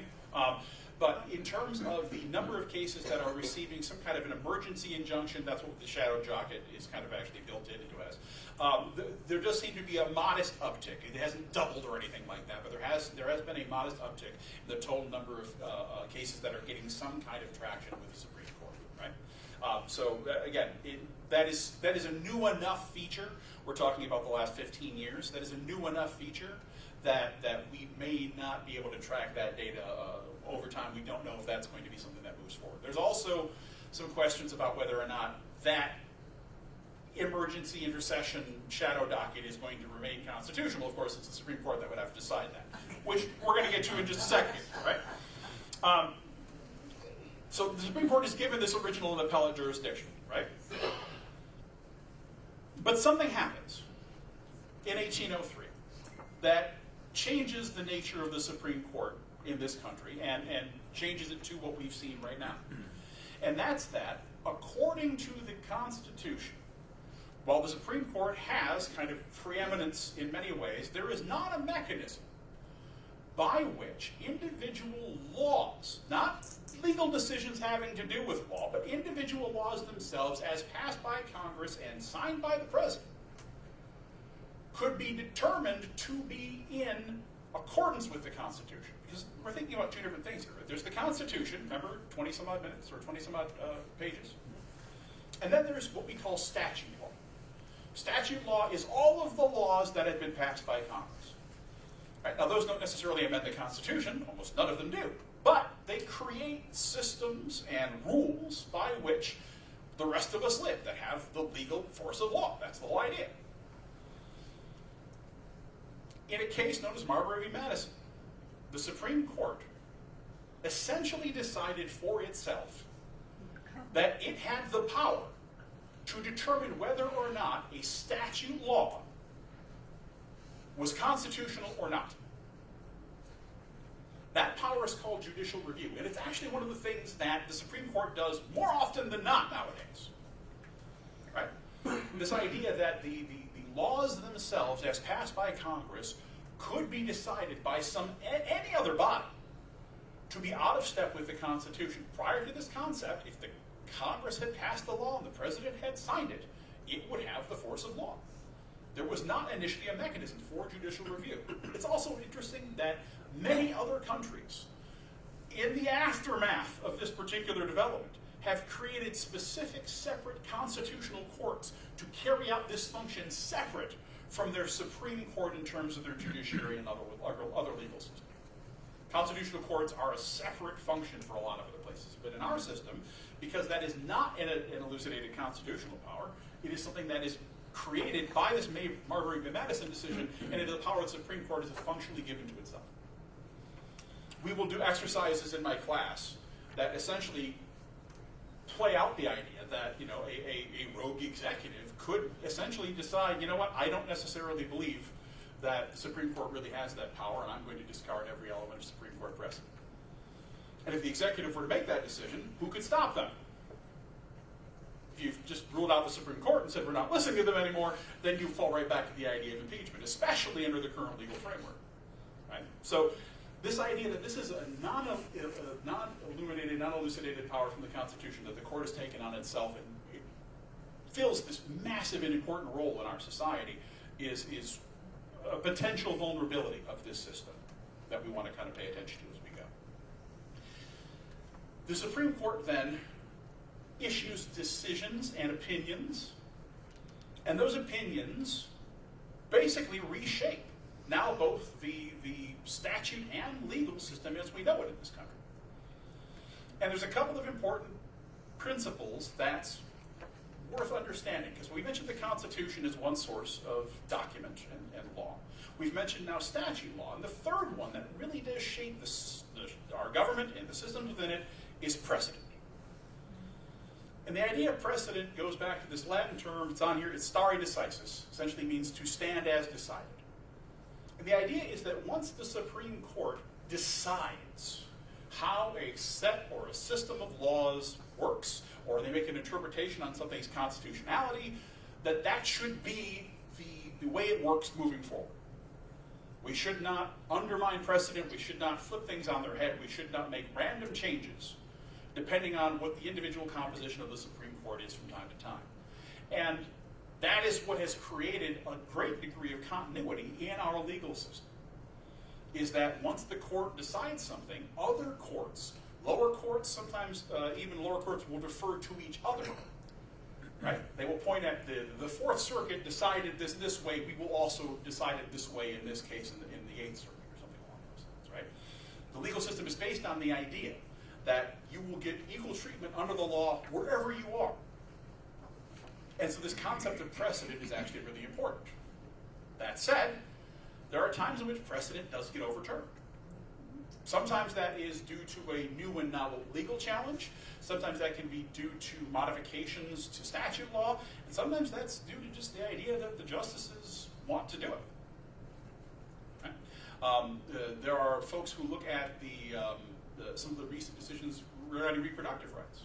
S2: But in terms of the number of cases that are receiving some kind of an emergency injunction, that's what the shadow docket is kind of actually built into as. There does seem to be a modest uptick. It hasn't doubled or anything like that, but there has been a modest uptick in the total number of cases that are getting some kind of traction with the Supreme Court. Right? So again, that is a new enough feature. We're talking about the last 15 years. That is a new enough feature that we may not be able to track that data over time. We don't know if that's going to be something that moves forward. There's also some questions about whether or not that emergency intercession shadow docket is going to remain constitutional. Of course, it's the Supreme Court that would have to decide that, which we're going to get to in just a second, right? So the Supreme Court is given this original and appellate jurisdiction, right? But something happens in 1803 that changes the nature of the Supreme Court in this country and changes it to what we've seen right now. And that's that, according to the Constitution, while the Supreme Court has kind of preeminence in many ways, there is not a mechanism by which individual laws, not legal decisions having to do with law, but individual laws themselves as passed by Congress and signed by the President, could be determined to be in accordance with the Constitution. Because we're thinking about 2 different things here. There's the Constitution, remember, 20-some-odd minutes or 20-some-odd pages. And then there's what we call statute law. Statute law is all of the laws that have been passed by Congress. Right? Now, those don't necessarily amend the Constitution. Almost none of them do. But they create systems and rules by which the rest of us live that have the legal force of law. That's the whole idea. In a case known as Marbury v. Madison, the Supreme Court essentially decided for itself that it had the power to determine whether or not a statute law was constitutional or not. That power is called judicial review, and it's actually one of the things that the Supreme Court does more often than not nowadays. Right? This idea that the laws themselves, as passed by Congress, could be decided by any other body to be out of step with the Constitution. Prior to this concept, if the Congress had passed the law and the President had signed it, it would have the force of law. There was not initially a mechanism for judicial review. It's also interesting that many other countries, in the aftermath of this particular development, have created specific separate constitutional courts to carry out this function separate from their Supreme Court in terms of their judiciary and other legal systems. Constitutional courts are a separate function for a lot of other places. But in our system, because that is not an elucidated constitutional power, it is something that is created by this Marbury v. Madison decision, and it is a power of the Supreme Court is functionally given to itself. We will do exercises in my class that essentially play out the idea that, you know, a rogue executive could essentially decide, you know what, I don't necessarily believe that the Supreme Court really has that power, and I'm going to discard every element of Supreme Court precedent. And if the executive were to make that decision, who could stop them? If you've just ruled out the Supreme Court and said we're not listening to them anymore, then you fall right back to the idea of impeachment, especially under the current legal framework. Right? So this idea that this is a non-illuminated, non-elucidated power from the Constitution that the court has taken on itself and it fills this massive and important role in our society is a potential vulnerability of this system that we want to kind of pay attention to as we go. The Supreme Court then issues decisions and opinions, and those opinions basically reshape now both the statute and legal system as we know it in this country. And there's a couple of important principles that's worth understanding, because we mentioned the Constitution as one source of document and law. We've mentioned now statute law, and the third one that really does shape our government and the systems within it is precedent. And the idea of precedent goes back to this Latin term, it's on here, it's stare decisis, essentially means to stand as decided. And the idea is that once the Supreme Court decides how a set or a system of laws works, or they make an interpretation on something's constitutionality, that should be the way it works moving forward. We should not undermine precedent, we should not flip things on their head, we should not make random changes depending on what the individual composition of the Supreme Court is from time to time. And that is what has created a great degree of continuity in our legal system, is that once the court decides something, other courts, lower courts, sometimes even lower courts will defer to each other. Right? They will point at the Fourth Circuit decided this way, we will also decide it this way in this case in the Eighth Circuit or something along those lines. Right? The legal system is based on the idea that you will get equal treatment under the law wherever you are. And so this concept of precedent is actually really important. That said, there are times in which precedent does get overturned. Sometimes that is due to a new and novel legal challenge. Sometimes that can be due to modifications to statute law. And sometimes that's due to just the idea that the justices want to do it. Right? There are folks who look at some of the recent decisions regarding reproductive rights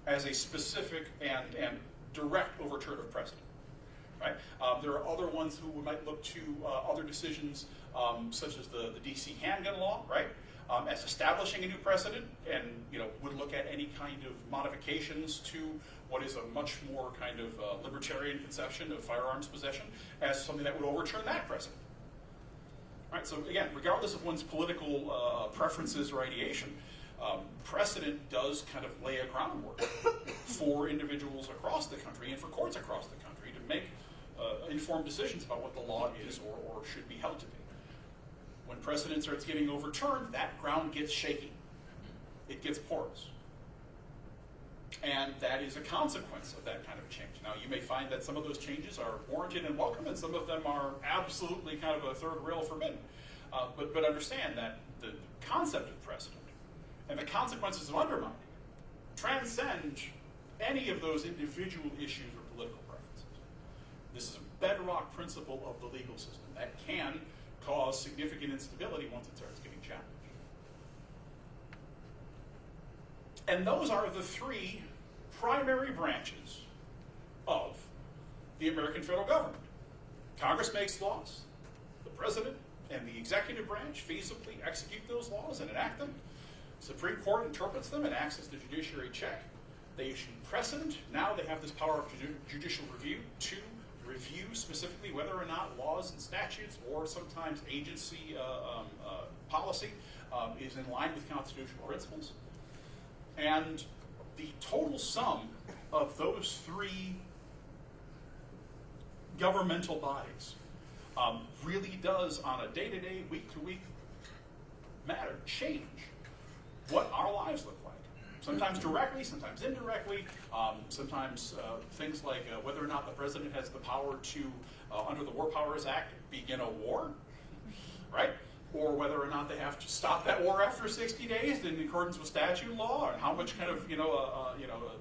S2: as a specific and direct overturn of precedent. Right? There are other ones who might look to other decisions, such as the D.C. handgun law, right, as establishing a new precedent, and would look at any kind of modifications to what is a much more kind of libertarian conception of firearms possession as something that would overturn that precedent. Right? So again, regardless of one's political preferences or ideation, precedent does kind of lay a groundwork for individuals across the country and for courts across the country to make informed decisions about what the law is or should be held to be. When precedent starts getting overturned, that ground gets shaky. It gets porous. And that is a consequence of that kind of change. Now, you may find that some of those changes are warranted and welcome, and some of them are absolutely kind of a third rail forbidden. But understand that the concept of precedent and the consequences of undermining it transcend any of those individual issues or political preferences. This is a bedrock principle of the legal system that can cause significant instability once it starts getting challenged. And those are the three primary branches of the American federal government. Congress makes laws, the president and the executive branch feasibly execute those laws and enact them. Supreme Court interprets them and acts as the judiciary check. They issue precedent. Now they have this power of judicial review to review specifically whether or not laws and statutes or sometimes agency policy is in line with constitutional principles. And the total sum of those three governmental bodies really does, on a day-to-day, week-to-week matter, change what our lives look like. Sometimes directly, sometimes indirectly, sometimes things like whether or not the president has the power to, under the War Powers Act, begin a war, right? Or whether or not they have to stop that war after 60 days in accordance with statute law, and how much kind of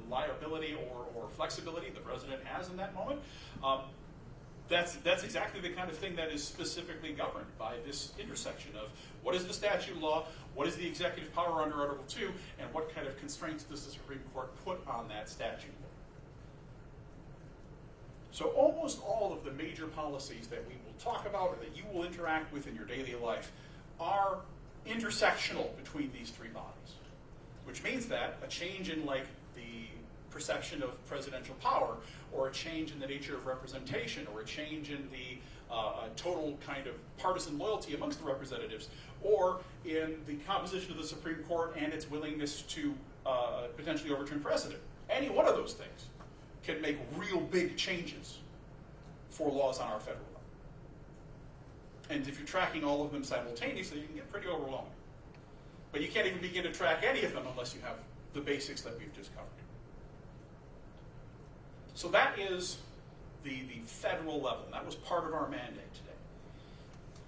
S2: liability or flexibility the president has in that moment. That's exactly the kind of thing that is specifically governed by this intersection of what is the statute law, what is the executive power under Article 2, and what kind of constraints does the Supreme Court put on that statute law. So almost all of the major policies that we will talk about or that you will interact with in your daily life are intersectional between these three bodies, which means that a change in like the perception of presidential power, or a change in the nature of representation, or a change in the total kind of partisan loyalty amongst the representatives, or in the composition of the Supreme Court and its willingness to potentially overturn precedent. Any one of those things can make real big changes for laws on our federal level. And if you're tracking all of them simultaneously, you can get pretty overwhelming. But you can't even begin to track any of them unless you have the basics that we've just covered. So that is the federal level, and that was part of our mandate today.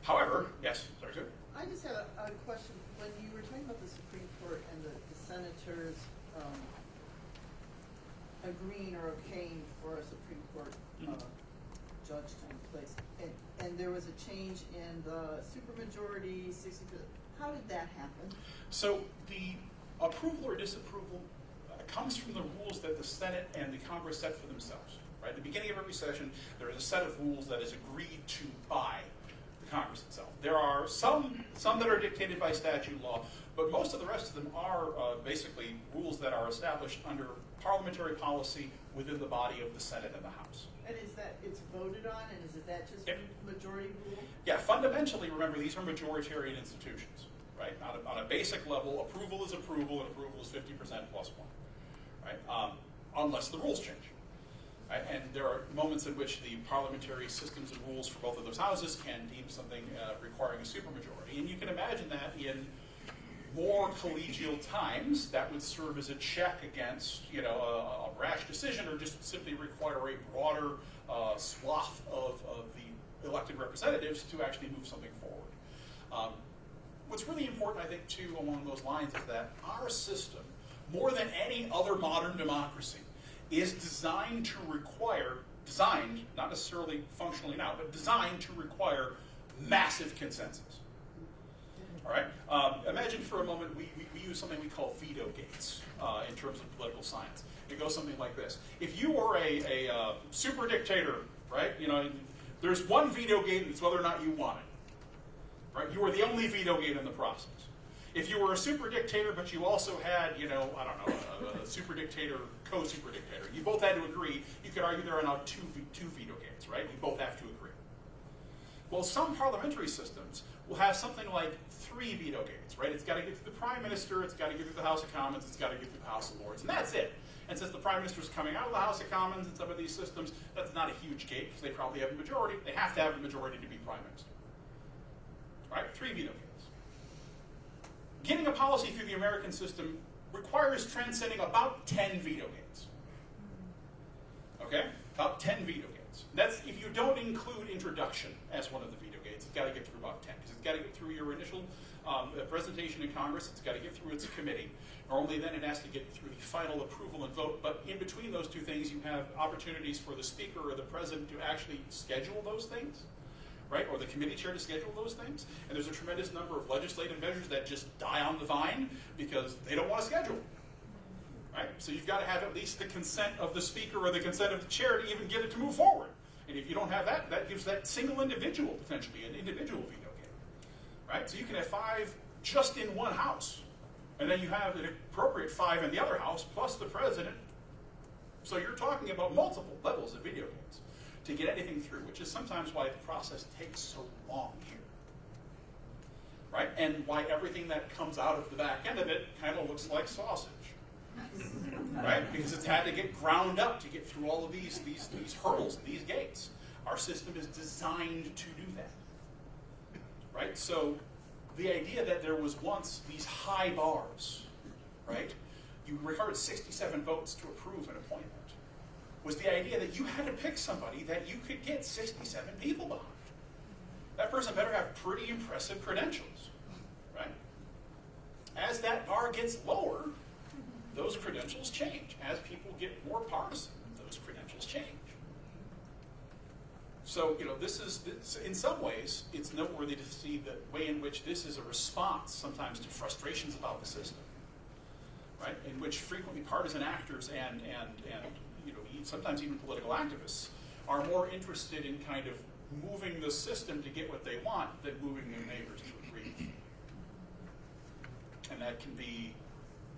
S2: However, yes, sorry, sir?
S1: I just have a question. When you were talking about the Supreme Court and the senators agreeing or okaying for a Supreme Court judge to take place, and there was a change in the supermajority, 60%. How did that happen?
S2: So the approval or disapproval comes from the rules that the Senate and the Congress set for themselves. Right? At the beginning of every session, there is a set of rules that is agreed to by the Congress itself. There are some that are dictated by statute law, but most of the rest of them are basically rules that are established under parliamentary policy within the body of the Senate and the House.
S1: And is that it's voted on, and is that just majority rule?
S2: Yeah, fundamentally, remember, these are majoritarian institutions, right? On a basic level, approval is approval, and approval is 50% plus one, right? Unless the rules change. Right? And there are moments in which the parliamentary systems and rules for both of those houses can deem something requiring a supermajority. And you can imagine that in more collegial times, that would serve as a check against, a rash decision, or just simply require a broader swath of the elected representatives to actually move something forward. What's really important, I think, too, along those lines is that our system, more than any other modern democracy, is designed, not necessarily functionally now, but designed to require massive consensus. All right? Imagine for a moment we use something we call veto gates in terms of political science. It goes something like this. If you were a super dictator, right? There's one veto gate, and it's whether or not you want it. Right? You are the only veto gate in the process. If you were a super dictator, but you also had, a super dictator, co-super dictator, you both had to agree. You could argue there are now two veto gates, right? You both have to agree. Well, some parliamentary systems will have something like 3 veto gates, right? It's got to get through the Prime Minister, it's got to get through the House of Commons, it's got to get through the House of Lords, and that's it. And since the Prime Minister is coming out of the House of Commons in some of these systems, that's not a huge gate because they probably have a majority. They have to have a majority to be Prime Minister. Right? 3 veto gates. Getting a policy through the American system requires transcending about 10 veto gates. Okay? About 10 veto gates. That's if you don't include introduction as one of the veto gates. It's got to get through about 10 because it's got to get through your initial presentation in Congress. It's got to get through its committee. Normally then it has to get through the final approval and vote. But in between those two things, you have opportunities for the Speaker or the President to actually schedule those things. Right? Or the committee chair to schedule those things. And there's a tremendous number of legislative measures that just die on the vine because they don't want to schedule. Right? So you've got to have at least the consent of the Speaker or the consent of the chair to even get it to move forward. And if you don't have that, that gives that single individual potentially an individual veto gate. Right? So you can have 5 just in one house. And then you have an appropriate 5 in the other house plus the president. So you're talking about multiple levels of veto gates to get anything through, which is sometimes why the process takes so long here. Right? And why everything that comes out of the back end of it kind of looks like sausage. Right? Because it's had to get ground up to get through all of these hurdles, these gates. Our system is designed to do that, right? So the idea that there was once these high bars, right? You required 67 votes to approve an appointment, was the idea that you had to pick somebody that you could get 67 people behind. That person better have pretty impressive credentials, right? As that bar gets lower, those credentials change. As people get more partisan, those credentials change. So, this, in some ways, it's noteworthy to see the way in which this is a response sometimes to frustrations about the system, right? In which frequently partisan actors and sometimes even political activists are more interested in kind of moving the system to get what they want than moving their neighbors to agree. And that can be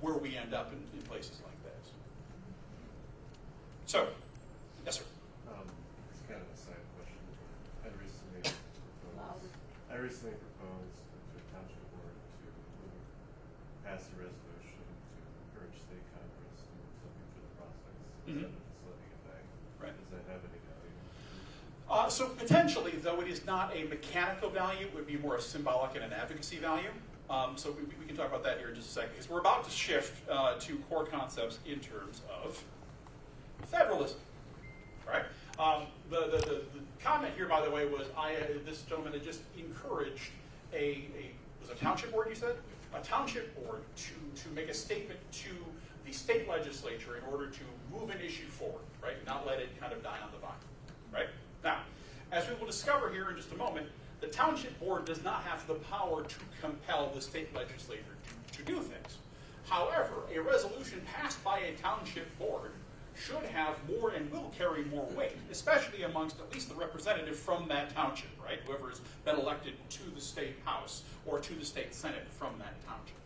S2: where we end up in places like this. So, yes, sir.
S6: It's kind of a side question. I recently proposed to a township board to pass a resolution to encourage state Congress to move something through the process instead of just letting it die.
S2: Right.
S6: Does that have any value?
S2: So potentially, though it is not a mechanical value, it would be more a symbolic and an advocacy value. So we can talk about that here in just a second, because we're about to shift to core concepts in terms of federalism, right? The comment here, by the way, was this gentleman had just encouraged was a township board, you said? A township board to make a statement to the state legislature in order to move an issue forward, right? Not let it kind of die on the vine, right? Now, as we will discover here in just a moment, the township board does not have the power to compel the state legislature to do things. However, a resolution passed by a township board should have more and will carry more weight, especially amongst at least the representative from that township, right? Whoever has been elected to the state house or to the state senate from that township.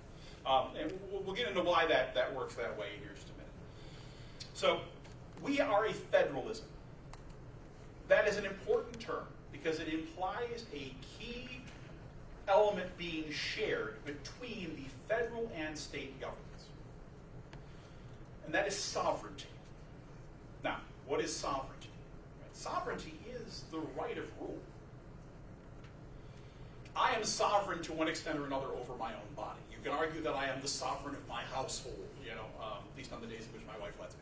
S2: And we'll get into why that works that way in here in just a minute. So we are a federalism. That is an important term because it implies a key element being shared between the federal and state governments. And that is sovereignty. Now, what is sovereignty? Sovereignty is the right of rule. I am sovereign to one extent or another over my own body. You can argue that I am the sovereign of my household, at least on the days in which my wife lets me.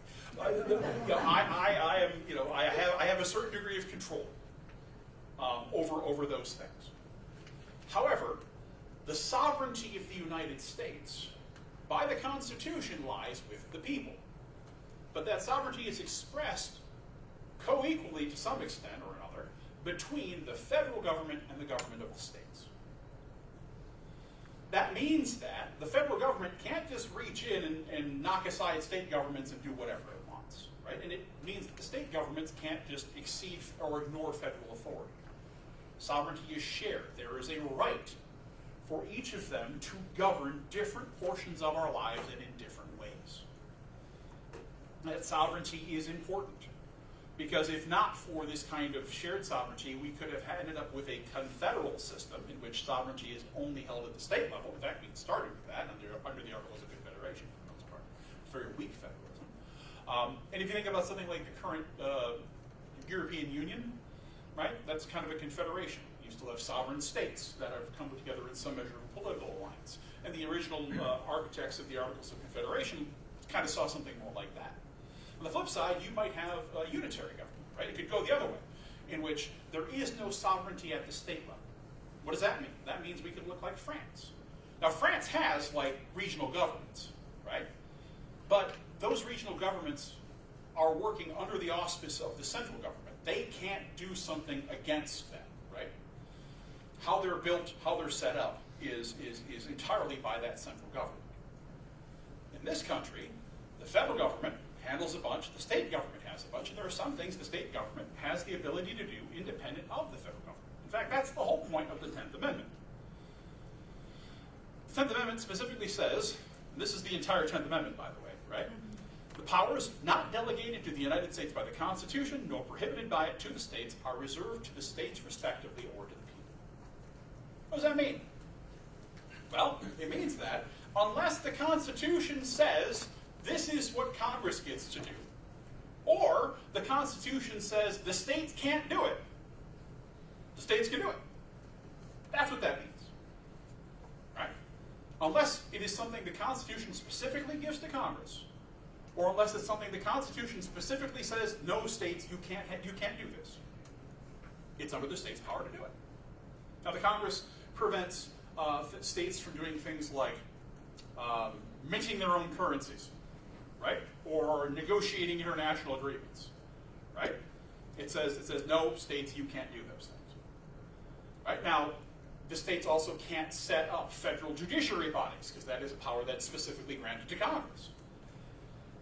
S2: I have a certain degree of control over those things. However, the sovereignty of the United States, by the Constitution, lies with the people. But that sovereignty is expressed co-equally to some extent or another between the federal government and the government of the states. That means that the federal government can't just reach in and knock aside state governments and do whatever it wants, right? And it means that the state governments can't just exceed or ignore federal authority. Sovereignty is shared. There is a right for each of them to govern different portions of our lives and in different ways. That sovereignty is important because if not for this kind of shared sovereignty, we could have ended up with a confederal system in which sovereignty is only held at the state level. In fact, we started with that under the Articles of Confederation for the most part. It's very weak federalism. And if you think about something like the current European Union, right, that's kind of a confederation. You still have sovereign states that have come together in some measure of a political alliance. And the original architects of the Articles of Confederation kind of saw something more like that. On the flip side, you might have a unitary government, right? It could go the other way, in which there is no sovereignty at the state level. What does that mean? That means we could look like France. Now, France has, regional governments, right? But those regional governments are working under the auspice of the central government. They can't do something against them, right? How they're built, how they're set up is entirely by that central government. In this country, the federal government handles a bunch, the state government has a bunch, and there are some things the state government has the ability to do independent of the federal government. In fact, that's the whole point of the 10th Amendment. The 10th Amendment specifically says, and this is the entire 10th Amendment, by the way, right? The powers not delegated to the United States by the Constitution, nor prohibited by it to the states, are reserved to the states respectively or to the people. What does that mean? Well, it means that unless the Constitution says this is what Congress gets to do, or the Constitution says the states can't do it, The states can do it. That's what that means. Right? Unless it is something the Constitution specifically gives to Congress, or unless it's something the Constitution specifically says, no, states, you can't do this. It's under the state's power to do it. Now, the Congress prevents states from doing things like minting their own currencies, right? Or negotiating international agreements, right? It says, no, states, you can't do those things. Right? Now, the states also can't set up federal judiciary bodies, because that is a power that's specifically granted to Congress.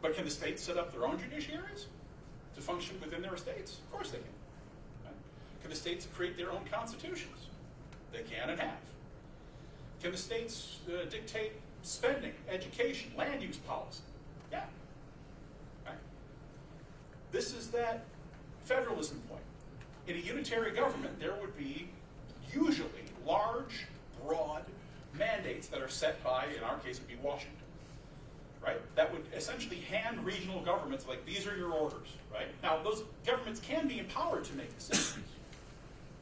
S2: But can the states set up their own judiciaries to function within their states? Of course they can. Right? Can the states create their own constitutions? They can and have. Can the states dictate spending, education, land use policy? Yeah. Right? This is that federalism point. In a unitary government, there would be usually large, broad mandates that are set by, in our case, it would be Washington. Right? That would essentially hand regional governments, like, these are your orders. Right? Now, those governments can be empowered to make decisions,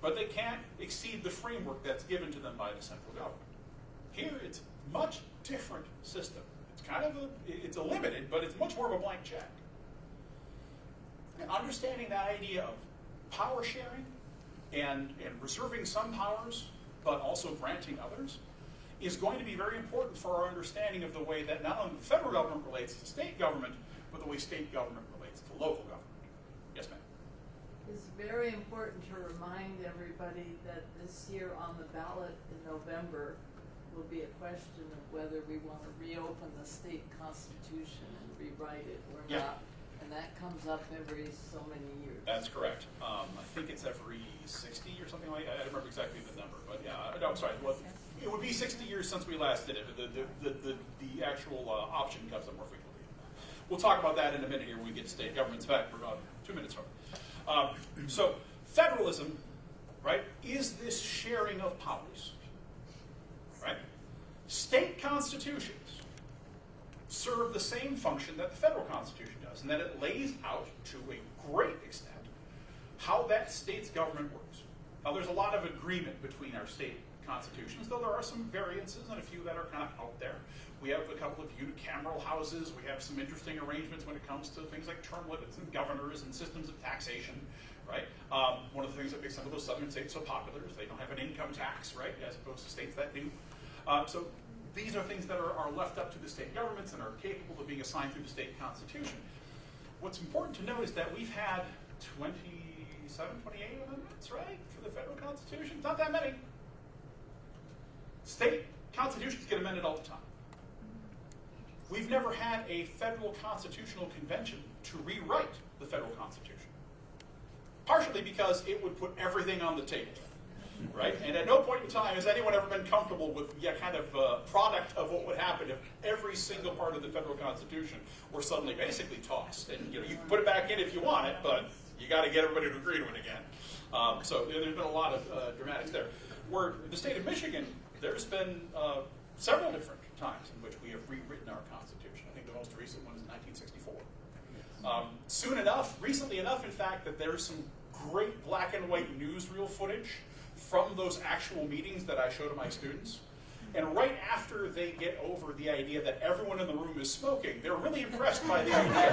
S2: but they can't exceed the framework that's given to them by the central government. Here, it's a much different system. It's kind of it's a limited, but it's much more of a blank check. And understanding that idea of power sharing and reserving some powers, but also granting others, is going to be very important for our understanding of the way that not only the federal government relates to state government, but the way state government relates to local government. Yes, ma'am?
S5: It's very important to remind everybody that this year on the ballot in November will be a question of whether we want to reopen the state constitution and rewrite it or not. And that comes up every so many years.
S2: That's correct. I think it's every 60 or something like that. I don't remember exactly the number, but yeah, no, I'm sorry. Well, it would be 60 years since we last did it. The actual option comes up more frequently. We'll talk about that in a minute here when we get to state governments back. We're about 2 minutes from. So federalism, right, is this sharing of powers, right? State constitutions serve the same function that the federal constitution does, and that it lays out to a great extent how that state's government works. Now, there's a lot of agreement between our state constitutions, though there are some variances and a few that are kind of out there. We have a couple of unicameral houses. We have some interesting arrangements when it comes to things like term limits and governors and systems of taxation, right? One of the things that makes some of those southern states so popular is they don't have an income tax, right, as opposed to states that do. So these are things that are left up to the state governments and are capable of being assigned through the state constitution. What's important to note is that we've had 27, 28 amendments, right, for the federal constitution? Not that many. State constitutions get amended all the time. We've never had a federal constitutional convention to rewrite the federal constitution. Partially because it would put everything on the table. Right? And at no point in time has anyone ever been comfortable with kind of product of what would happen if every single part of the federal constitution were suddenly basically tossed. And you can put it back in if you want it, but you got to get everybody to agree to it again. So there's been a lot of dramatics there. Where in the state of Michigan, there's been several different times in which we have rewritten our constitution. I think the most recent one is 1964. Recently enough, in fact, that there's some great black and white newsreel footage from those actual meetings that I show to my students. And right after they get over the idea that everyone in the room is smoking, they're really impressed by the idea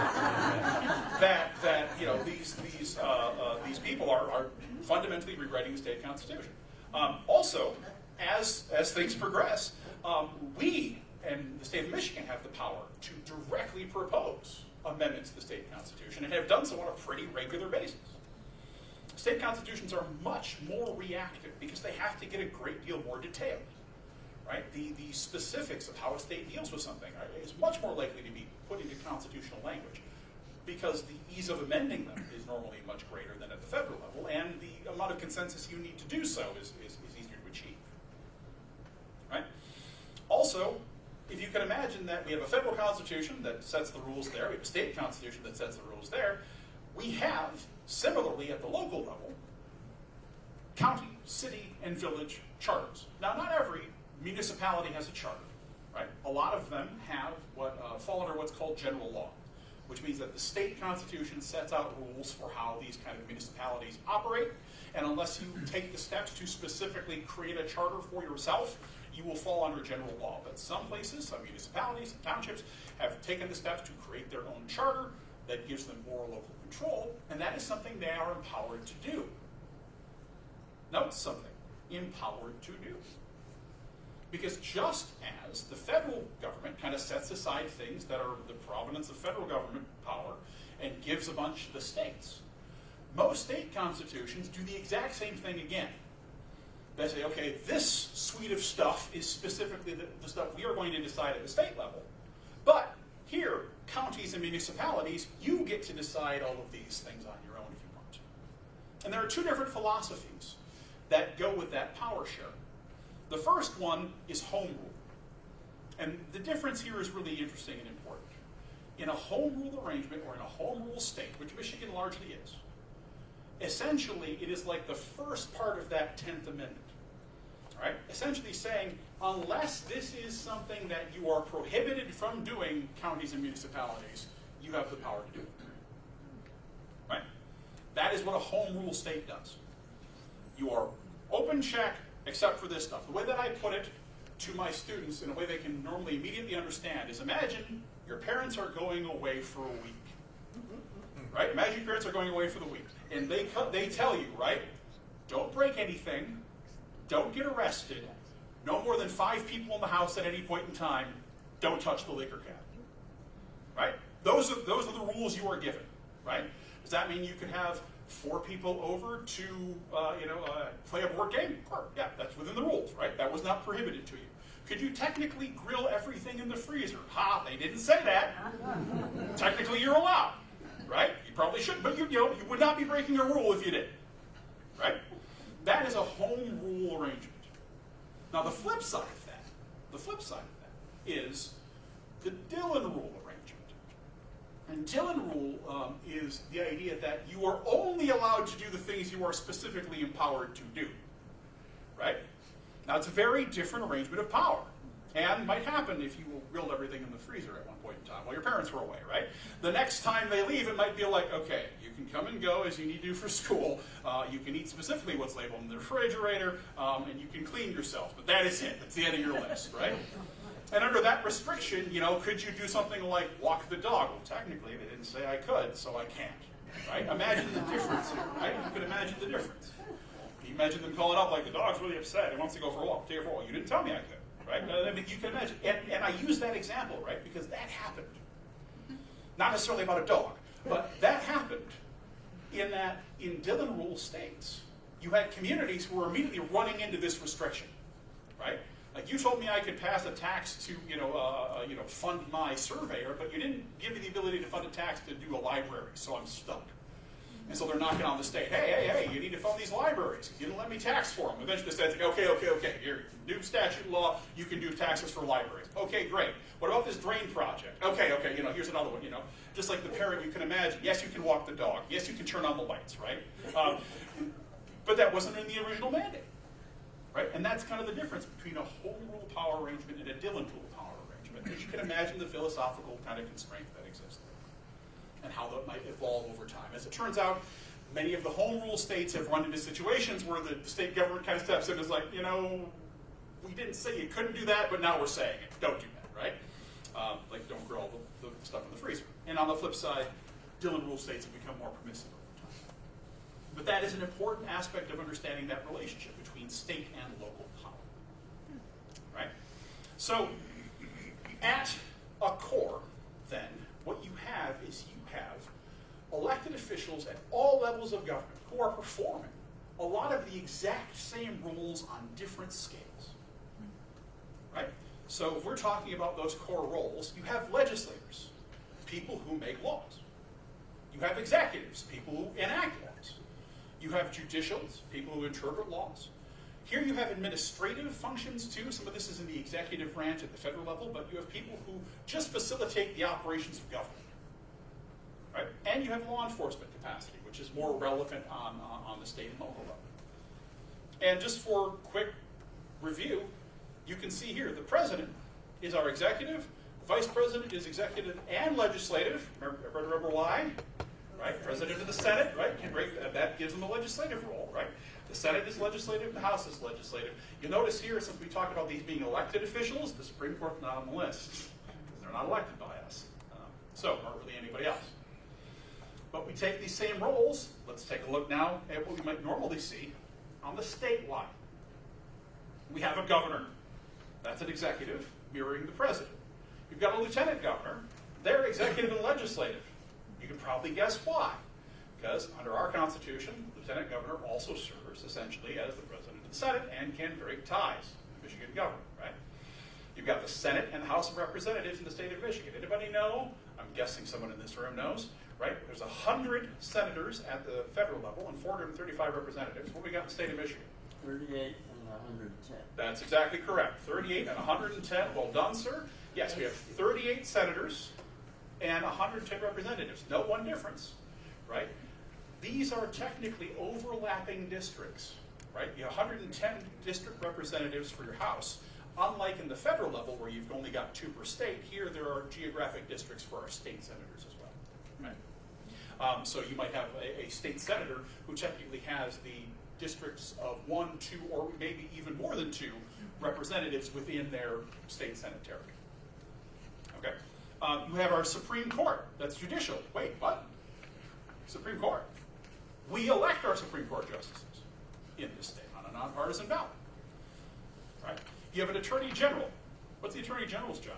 S2: that these people are fundamentally rewriting the state constitution. Also, as things progress, we and the state of Michigan have the power to directly propose amendments to the state constitution and have done so on a pretty regular basis. State constitutions are much more reactive because they have to get a great deal more detailed. Right? The specifics of how a state deals with something is much more likely to be put into constitutional language because the ease of amending them is normally much greater than at the federal level, and the amount of consensus you need to do so is easier to achieve. Right? Also, if you can imagine that we have a federal constitution that sets the rules there, we have a state constitution that sets the rules there, we have, similarly at the local level, county, city, and village charters. Now, not every municipality has a charter, right? A lot of them have fall under what's called general law, which means that the state constitution sets out rules for how these kind of municipalities operate, and unless you take the steps to specifically create a charter for yourself, you will fall under general law. But some places, some municipalities, some townships have taken the steps to create their own charter that gives them more local control, and that is something they are empowered to do. Note something, empowered to do. Because just as the federal government kind of sets aside things that are the provenance of federal government power and gives a bunch to the states, most state constitutions do the exact same thing again. They say, okay, this suite of stuff is specifically the stuff we are going to decide at the state level, but here, counties and municipalities, you get to decide all of these things on your own if you want to. And there are two different philosophies that go with that power share. The first one is home rule. And the difference here is really interesting and important. In a home rule arrangement or in a home rule state, which Michigan largely is, essentially it is like the first part of that 10th Amendment. Right? Essentially saying, unless this is something that you are prohibited from doing, counties and municipalities, you have the power to do it. Right? That is what a home rule state does. You are open check, except for this stuff. The way that I put it to my students in a way they can normally immediately understand is, imagine your parents are going away for a week. Right? Imagine your parents are going away for the week. And they tell you, right, don't break anything, don't get arrested, no more than 5 people in the house at any point in time, don't touch the liquor cabinet. Right? Those are the rules you are given. Right? Does that mean you can have 4 people over to play a board game? Sure. Yeah, that's within the rules, right? That was not prohibited to you. Could you technically grill everything in the freezer? Ha, they didn't say that. Technically you're allowed, right? You probably shouldn't, but you would not be breaking a rule if you did. Right? That is a home rule arrangement. Now the flip side of that is the Dillon rule arrangement. And Dillon rule is the idea that you are only allowed to do the things you are specifically empowered to do. Right? Now it's a very different arrangement of power. And might happen if you grilled everything in the freezer at one point in time while your parents were away, right? The next time they leave, it might be like, okay, you can come and go as you need to for school. You can eat specifically what's labeled in the refrigerator, and you can clean yourself. But that is it. That's the end of your list, right? And under that restriction, could you do something like walk the dog? Well, technically, they didn't say I could, so I can't. Right? Imagine the difference here, right? You can imagine the difference. You imagine them calling up like, the dog's really upset. He wants to go for a walk. Take her for a walk. You didn't tell me I could. Right? I mean, you can imagine. And I use that example, right? Because that happened. Not necessarily about a dog, but that happened in Dillon rule states, you had communities who were immediately running into this restriction, right? Like you told me I could pass a tax to, fund my surveyor, but you didn't give me the ability to fund a tax to do a library, so I'm stuck. And so they're knocking on the state, hey, you need to fund these libraries. You didn't let me tax for them. Eventually the state's like, okay, here, new statute law, you can do taxes for libraries. Okay, great. What about this drain project? Okay, here's another one, Just like the parent, you can imagine, yes, you can walk the dog. Yes, you can turn on the lights, right? But that wasn't in the original mandate, right? And that's kind of the difference between a home rule power arrangement and a Dillon rule power arrangement. As you can imagine the philosophical kind of constraint that exists there, and how that might evolve over time. As it turns out, many of the home rule states have run into situations where the state government kind of steps in and is like, we didn't say you couldn't do that, but now we're saying it. Don't do that, right? Like don't grill the stuff in the freezer. And on the flip side, Dillon rule states have become more permissive over time. But that is an important aspect of understanding that relationship between state and local power, right? So at a core, then, what you have is elected officials at all levels of government who are performing a lot of the exact same roles on different scales, right? So if we're talking about those core roles, you have legislators, people who make laws. You have executives, people who enact laws. You have judicials, people who interpret laws. Here you have administrative functions too. Some of this is in the executive branch at the federal level, but you have people who just facilitate the operations of government. Right? And you have law enforcement capacity, which is more relevant on the state and local level. And just for quick review, you can see here the president is our executive, the vice president is executive and legislative. Remember why? Right? President of the Senate, right? That gives them a legislative role, right? The Senate is legislative, the House is legislative. You'll notice here, since we talk about these being elected officials, the Supreme Court's not on the list, because they're not elected by us. So, or really anybody else. But we take these same roles. Let's take a look now at what we might normally see on the statewide. We have a governor. That's an executive mirroring the president. You've got a lieutenant governor. They're executive and legislative. You can probably guess why. Because under our Constitution, the lieutenant governor also serves essentially as the president of the Senate and can break ties with the Michigan government, right? You've got the Senate and the House of Representatives in the state of Michigan. Anybody know? I'm guessing someone in this room knows, right? There's 100 senators at the federal level and 435 representatives. What do we got in the state of Michigan?
S4: 38 and 110.
S2: That's exactly correct. 38 and 110. Well done, sir. Yes, we have 38 senators and 110 representatives. Note one difference, right? These are technically overlapping districts, right? You have 110 district representatives for your House. Unlike in the federal level where you've only got 2 per state, here there are geographic districts for our state senators as well, right? So you might have a state senator who technically has the districts of 1, 2, or maybe even more than 2 representatives within their state senate territory. Okay. You have our Supreme Court. That's judicial. Wait, what? Supreme Court. We elect our Supreme Court justices in this state on a nonpartisan ballot. Right? You have an Attorney General. What's the Attorney General's job?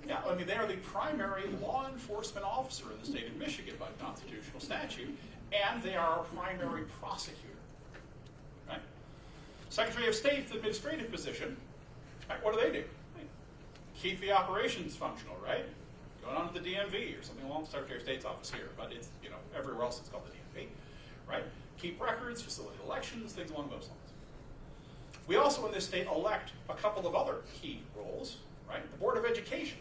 S2: Yeah, I mean, they are the primary law enforcement officer in the state of Michigan by constitutional statute, and they are our primary prosecutor. Right? Secretary of State's administrative position. Right? What do? Keep the operations functional, right? Going on to the DMV or something along the Secretary of State's office here, but it's, you know, everywhere else it's called the DMV, right? Keep records, facilitate elections, things along those lines. We also in this state elect a couple of other key roles, right? The Board of Education,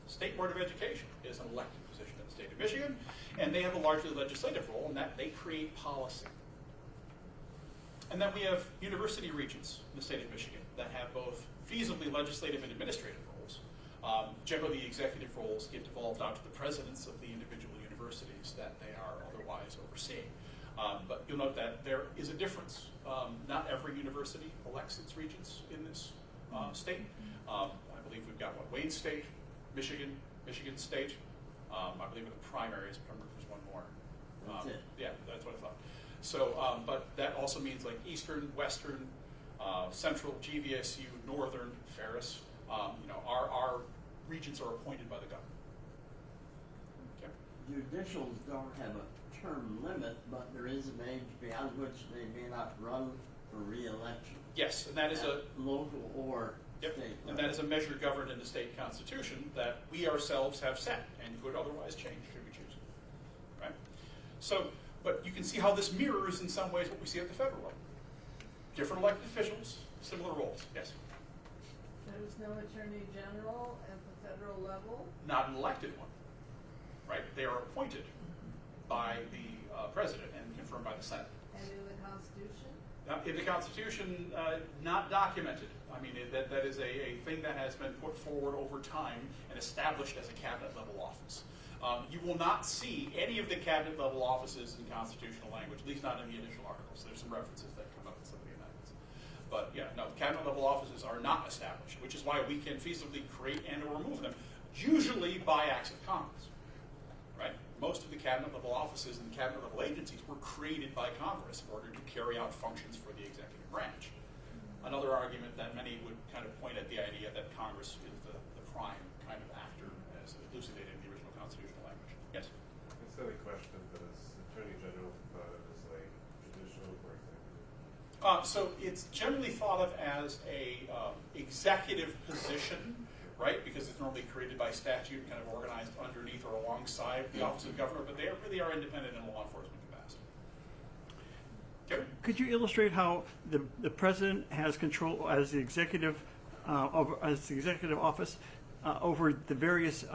S2: State Board of Education is an elected position in the state of Michigan, and they have a largely legislative role in that they create policy. And then we have university regents in the state of Michigan that have both feasibly legislative and administrative roles. Generally, the executive roles get devolved out to the presidents of the individual universities that they are otherwise overseeing. But you'll note that there is a difference. Not every university elects its regents in this state. I believe we've got, Wayne State, Michigan State. I believe in the primaries, remember there's one more.
S4: That's it.
S2: Yeah, that's what I thought. So, but that also means like Eastern, Western, Central, GVSU, Northern, Ferris. You know, our regents are appointed by the governor. Okay.
S4: Judicials don't have a term limit, but there is an age beyond which they may not run for re-election.
S2: Yes, and that is a
S4: local or
S2: yep,
S4: state
S2: and
S4: level.
S2: that is a measure governed in the state constitution that we ourselves have set and could otherwise change should we choose. Right. So, but you can see how this mirrors in some ways what we see at the federal level. Different elected officials, similar roles. Yes.
S5: There's no Attorney General at the federal level?
S2: Not an elected one, right? They are appointed by the president and confirmed by the Senate.
S5: And in the Constitution?
S2: In the Constitution, not documented. I mean, that is a thing that has been put forward over time and established as a cabinet level office. You will not see any of the cabinet level offices in constitutional language, at least not in the initial articles. There's some references that come up in some of the amendments. But yeah, no, cabinet level offices are not established, which is why we can feasibly create and or remove them, usually by acts of Congress, right? Most of the cabinet level offices and cabinet level agencies were created by Congress in order to carry out functions for the executive branch. Another argument that many would kind of point at the idea that Congress is the prime kind of actor as elucidated in the original constitutional language. Yes?
S6: It's a silly question, but is Attorney General thought of as like judicial or executive?
S2: So it's generally thought of as a executive position, right? Because it's normally created by statute, kind of organized underneath or alongside the office of governor, but they really are independent in a law enforcement capacity. Kevin?
S7: Could you illustrate how the president has control as the executive office over the various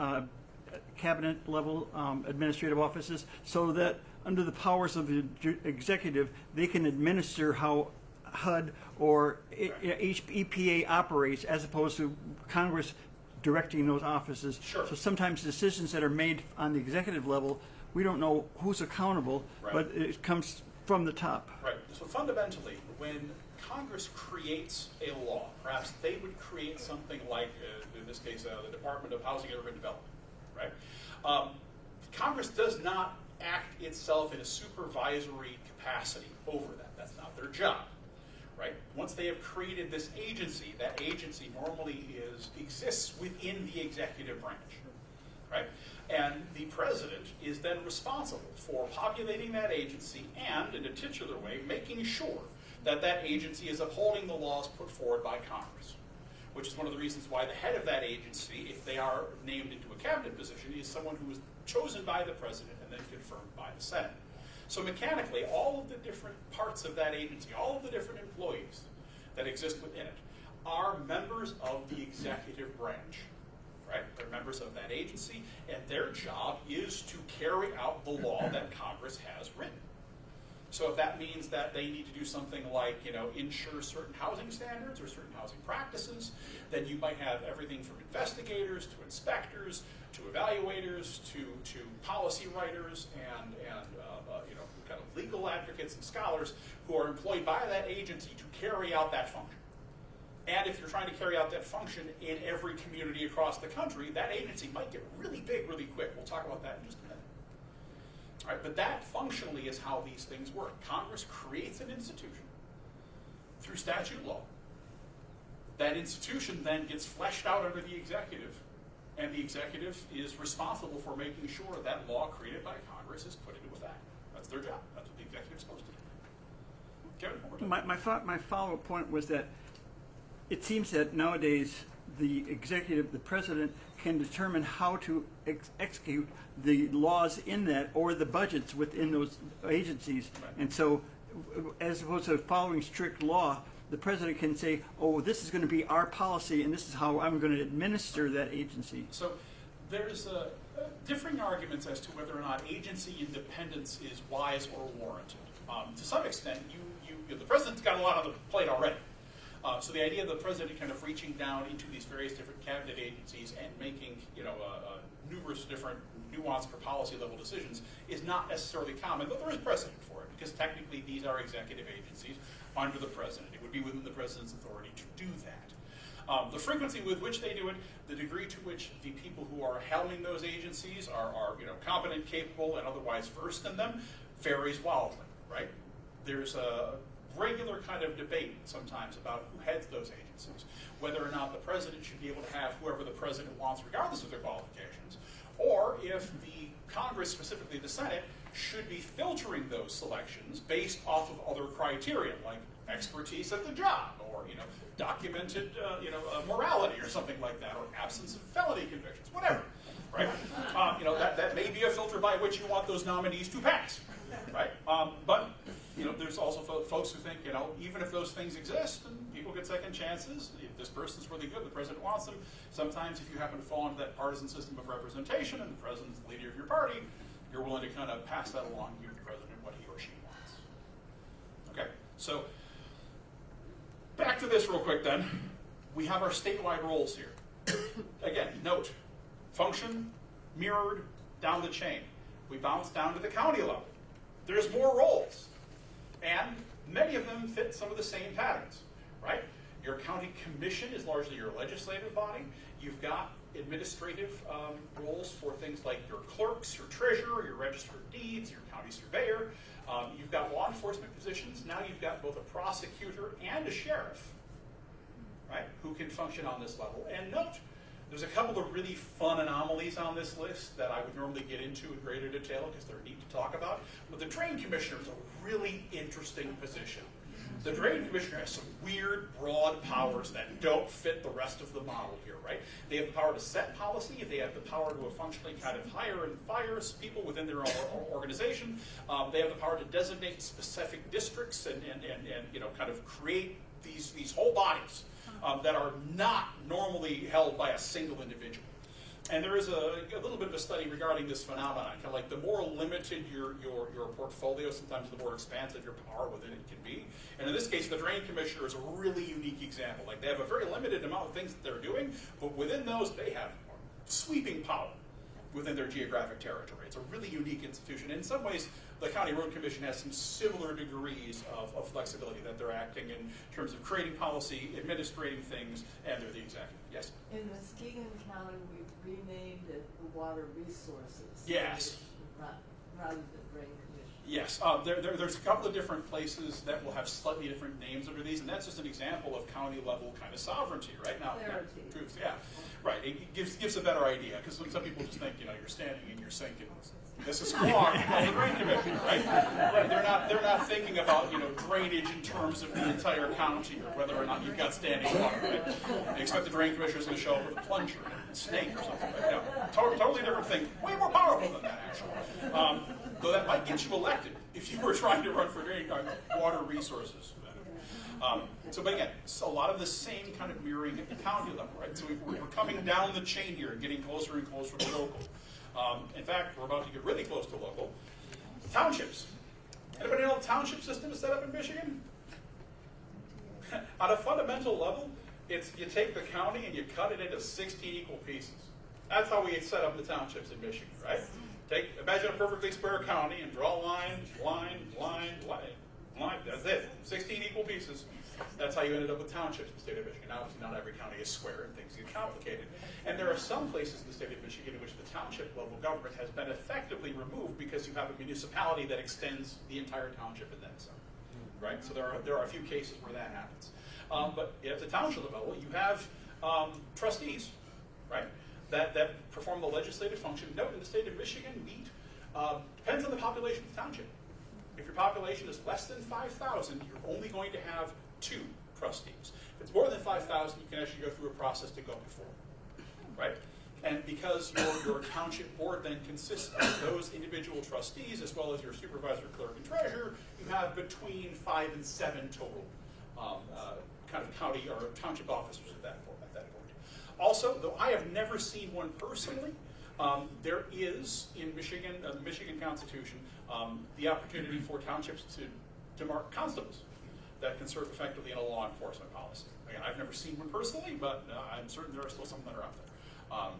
S7: cabinet level administrative offices, so that under the powers of the executive, they can administer how HUD or EPA operates, as opposed to Congress directing those offices.
S2: Sure.
S7: So sometimes decisions that are made on the executive level, we don't know who's accountable,
S2: Right.
S7: but it comes from the top.
S2: Right. So fundamentally, when Congress creates a law, perhaps they would create something like, in this case, the Department of Housing and Urban Development, right? Congress does not act itself in a supervisory capacity over that. That's not their job, right? Once they have created this agency, that agency normally exists within the executive branch, right? And the president is then responsible for populating that agency and, in a titular way, making sure that that agency is upholding the laws put forward by Congress, which is one of the reasons why the head of that agency, if they are named into a cabinet position, is someone who is chosen by the president and then confirmed by the Senate. So mechanically, all of the different parts of that agency, all of the different employees that exist within it, are members of the executive branch. Right? They're members of that agency, and their job is to carry out the law that Congress has written. So if that means that they need to do something like, ensure certain housing standards or certain housing practices, then you might have everything from investigators to inspectors to evaluators to policy writers and kind of legal advocates and scholars who are employed by that agency to carry out that function. And if you're trying to carry out that function in every community across the country, that agency might get really big really quick. We'll talk about that in just a minute. All right, but that functionally is how these things work. Congress creates an institution through statute law. That institution then gets fleshed out under the executive, and the executive is responsible for making sure that law created by Congress is put into effect. That's their job. That's what the executive is supposed to do. Kevin?
S7: My follow-up point was that it seems that nowadays the executive, the president, can determine how to execute the laws in that or the budgets within those agencies.
S2: Right.
S7: And so, as opposed to following strict law, the president can say, oh, this is going to be our policy and this is how I'm going to administer that agency.
S2: So there's differing arguments as to whether or not agency independence is wise or warranted. To some extent, the president's got a lot on the plate already. So the idea of the president kind of reaching down into these various different cabinet agencies and making, numerous different nuanced or policy level decisions is not necessarily common, but there is precedent for it because technically these are executive agencies under the president. It would be within the president's authority to do that. The frequency with which they do it, the degree to which the people who are helming those agencies are competent, capable, and otherwise versed in them varies wildly, right? There's a regular kind of debate sometimes about who heads those agencies, whether or not the president should be able to have whoever the president wants regardless of their qualifications, or if the Congress, specifically the Senate, should be filtering those selections based off of other criteria, like expertise at the job, or documented morality or something like that, or absence of felony convictions, whatever, right? That may be a filter by which you want those nominees to pass, right? But there's also folks who think, even if those things exist and people get second chances, if this person's really good, the president wants them. Sometimes if you happen to fall into that partisan system of representation and the president's the leader of your party, you're willing to kind of pass that along to the president what he or she wants. Okay, so back to this real quick then. We have our statewide roles here. Again, note, function, mirrored, down the chain. We bounce down to the county level. There's more roles. And many of them fit some of the same patterns, right? Your county commission is largely your legislative body. You've got administrative roles for things like your clerks, your treasurer, your register of deeds, your county surveyor. You've got law enforcement positions. Now you've got both a prosecutor and a sheriff, right, who can function on this level. And note, there's a couple of really fun anomalies on this list that I would normally get into in greater detail because they're neat to talk about. But the drain commissioner is a really interesting position. The drain commissioner has some weird, broad powers that don't fit the rest of the model here, right? They have the power to set policy. They have the power to functionally kind of hire and fire people within their own organization. They have the power to designate specific districts and kind of create these whole bodies that are not normally held by a single individual. And there is a little bit of a study regarding this phenomenon. Kind of like the more limited your portfolio, sometimes the more expansive your power within it can be. And in this case, the drain commissioner is a really unique example. Like they have a very limited amount of things that they're doing, but within those, they have sweeping power. within their geographic territory. It's a really unique institution. In some ways, the County Road Commission has some similar degrees of flexibility that they're acting in terms of creating policy, administrating things, and they're the executive. Yes?
S5: In Muskegon County, we've renamed it the Water Resources
S2: Yes.
S5: Commission, rather than Drain Commission.
S2: Yes, there's a couple of different places that will have slightly different names under these, and that's just an example of county level kind of sovereignty, right? Now,
S5: Clarity.
S2: truth, yeah, right. It gives a better idea because some people just think, you're standing in your sink and this is Squawk on the Drain Commission, right? Right. They're not thinking about drainage in terms of the entire county or whether or not you've got standing water, right? They expect the Drain Commissioner is going to show up with a plunger and a snake or something. Right? No, totally different thing. Way more powerful than that, actually. Though that might get you elected if you were trying to run for water resources. But again, a lot of the same kind of mirroring at the county level, right? So we're coming down the chain here and getting closer and closer to local. In fact, we're about to get really close to local. Townships. Anybody know how the township system is set up in Michigan? On a fundamental level, it's you take the county and you cut it into 16 equal pieces. That's how we set up the townships in Michigan, right? Imagine a perfectly square county and draw line. That's it. 16 equal pieces. That's how you ended up with townships in the state of Michigan. Now, obviously, not every county is square and things get complicated. And there are some places in the state of Michigan in which the township level government has been effectively removed because you have a municipality that extends the entire township and then some. Right? So there are a few cases where that happens. But at the township level, you have trustees, right? That perform the legislative function. Note, in the state of Michigan, depends on the population of the township. If your population is less than 5,000, you're only going to have 2 trustees. If it's more than 5,000, you can actually go through a process to go before, right? And because your township board then consists of those individual trustees, as well as your supervisor, clerk, and treasurer, you have between 5 and 7 total kind of county or township officers at that point. Also, though I have never seen one personally, there is in Michigan, the Michigan Constitution, the opportunity for townships to mark constables that can serve effectively in a law enforcement policy. Again, I've never seen one personally, but I'm certain there are still some that are out there.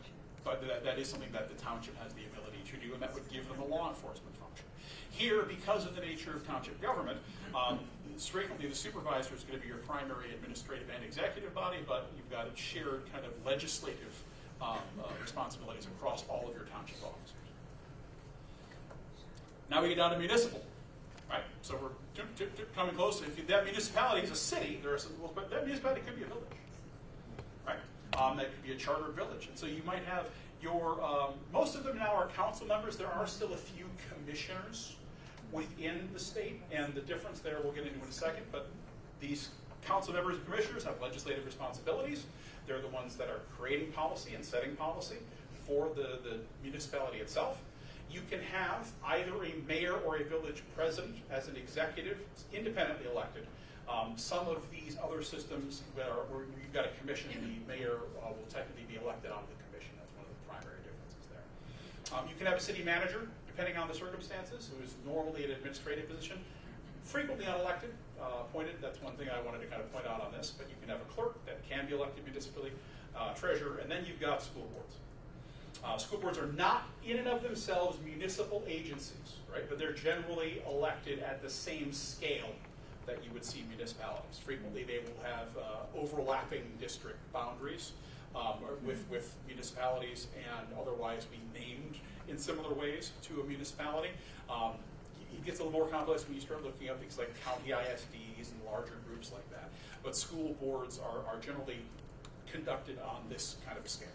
S2: But that is something that the township has the ability to do, and that would give them a law enforcement function. Here, because of the nature of township government, frequently the supervisor is going to be your primary administrative and executive body, but you've got shared kind of legislative responsibilities across all of your township officers. Now we get down to municipal, right? So we're coming close. If that municipality is a city, but that municipality could be a village, right? That could be a chartered village. And so you might have most of them now are council members. There are still a few commissioners within the state, and the difference there we'll get into in a second, but these council members and commissioners have legislative responsibilities. They're the ones that are creating policy and setting policy for the municipality itself. You can have either a mayor or a village president as an executive, independently elected. Some of these other systems where you've got a commission, the mayor will technically be elected out of the commission. That's one of the primary differences there. You can have a city manager, depending on the circumstances, who is normally an administrative position, frequently unelected, appointed. That's one thing I wanted to kind of point out on this. But you can have a clerk that can be elected municipally, treasurer, and then you've got school boards. School boards are not in and of themselves municipal agencies, right? But they're generally elected at the same scale that you would see municipalities. Frequently, they will have overlapping district boundaries with municipalities, and otherwise be named in similar ways to a municipality. It gets a little more complex when you start looking at things like county ISDs and larger groups like that. But school boards are generally conducted on this kind of scale.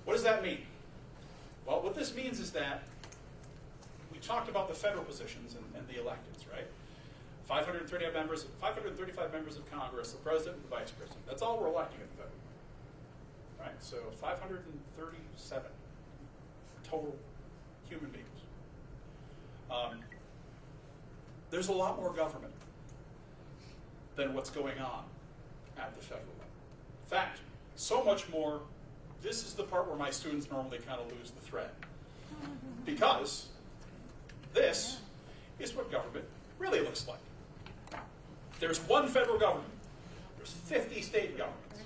S2: What does that mean? Well, what this means is that we talked about the federal positions and the electeds, right? 535 members of Congress, the president and the vice president. That's all we're electing at the federal level, right? So 537 total human beings. There's a lot more government than what's going on at the federal level. In fact, so much more, this is the part where my students normally kind of lose the thread. Because this is what government really looks like. There's one federal government. There's 50 state governments.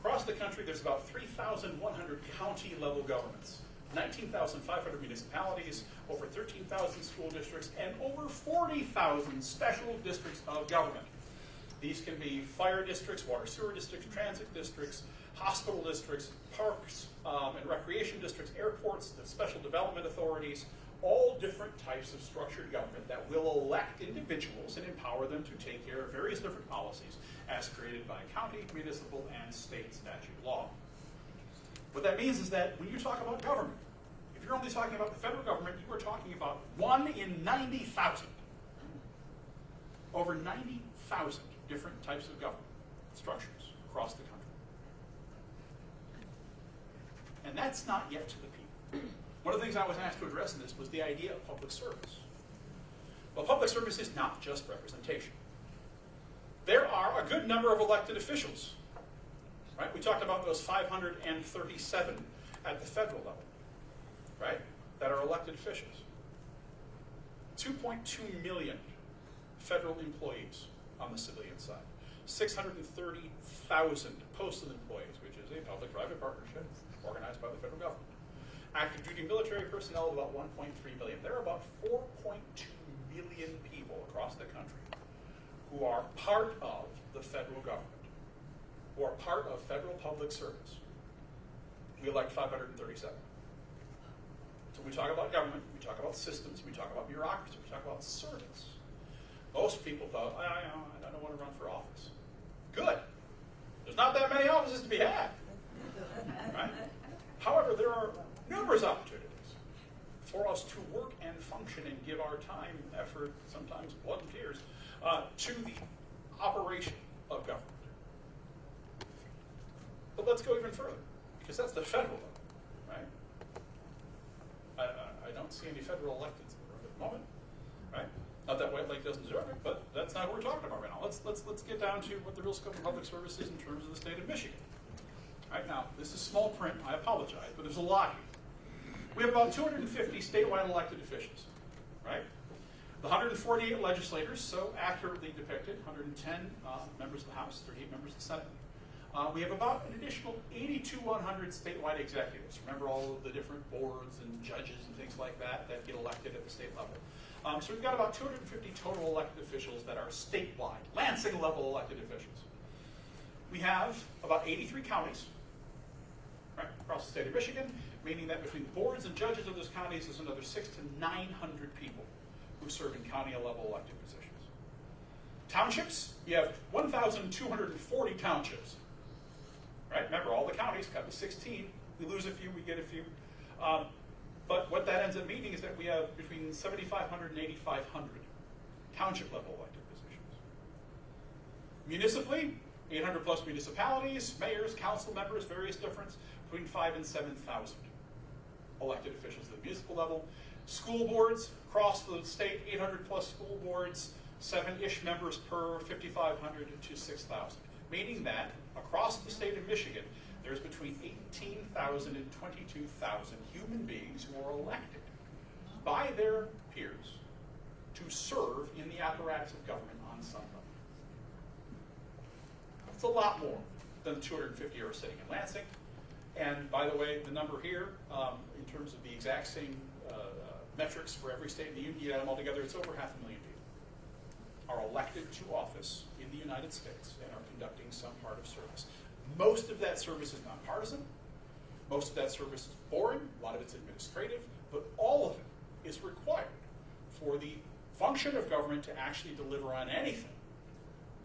S2: Across the country, there's about 3,100 county-level governments. 19,500 municipalities, over 13,000 school districts, and over 40,000 special districts of government. These can be fire districts, water sewer districts, transit districts, hospital districts, parks and recreation districts, airports, the special development authorities, all different types of structured government that will elect individuals and empower them to take care of various different policies as created by county, municipal, and state statute law. What that means is that when you talk about government, if you're only talking about the federal government, you are talking about 1 in 90,000. Over 90,000 different types of government structures across the country. And that's not yet to the people. One of the things I was asked to address in this was the idea of public service. Well, public service is not just representation. There are a good number of elected officials. Right? We talked about those 537 at the federal level, right, that are elected officials. 2.2 million federal employees on the civilian side. 630,000 postal employees, which is a public-private partnership organized by the federal government. Active duty military personnel, about 1.3 million. There are about 4.2 million people across the country who are part of the federal government, who are part of federal public service. We elect 537. So we talk about government, we talk about systems, we talk about bureaucracy, we talk about service. Most people thought, I don't want to run for office. Good. There's not that many offices to be had. Right? However, there are numerous opportunities for us to work and function and give our time, effort, sometimes blood and tears, to the operation of government. But let's go even further, because that's the federal level, right? I don't see any federal electeds in the room at the moment, right? Not that White Lake doesn't deserve it, but that's not what we're talking about right now. Let's get down to what the real scope of public service is in terms of the state of Michigan. Right now, this is small print, I apologize, but there's a lot here. We have about 250 statewide elected officials, right? The 148 legislators, so accurately depicted, 110 members of the House, 38 members of the Senate. We have about an additional 8,100 statewide executives. Remember all of the different boards and judges and things like that that get elected at the state level. So we've got about 250 total elected officials that are statewide, Lansing level elected officials. We have about 83 counties, right, across the state of Michigan, meaning that between the boards and judges of those counties, there's another 600 to 900 people who serve in county level elected positions. Townships, you have 1,240 townships. Right? Remember, all the counties cut to 16. We lose a few, we get a few. But what that ends up meaning is that we have between 7,500 and 8,500 township level elected positions. Municipally, 800 plus municipalities, mayors, council members, various difference, between 5,000 and 7,000 elected officials at the municipal level. School boards across the state, 800 plus school boards, 7-ish members per 5,500 to 6,000. Meaning that across the state of Michigan, there's between 18,000 and 22,000 human beings who are elected by their peers to serve in the apparatus of government on some level. It's a lot more than the 250 who are sitting in Lansing. And by the way, the number here, in terms of the exact same metrics for every state in the union, you add them all together, it's over 500,000 people are elected to office in the United States and are conducting some part of service. Most of that service is nonpartisan. Most of that service is boring. A lot of it's administrative. But all of it is required for the function of government to actually deliver on anything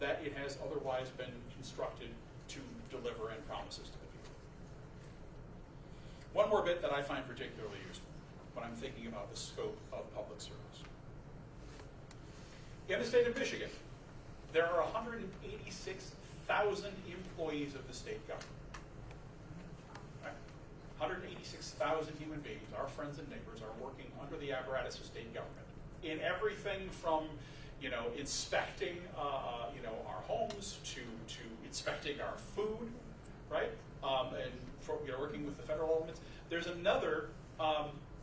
S2: that it has otherwise been constructed to deliver and promises to the people. One more bit that I find particularly useful when I'm thinking about the scope of public service. In the state of Michigan, there are 186,000 employees of the state government. Right? 186,000 human beings, our friends and neighbors, are working under the apparatus of state government in everything from, inspecting, our homes to inspecting our food, right? And for, working with the federal elements. There's another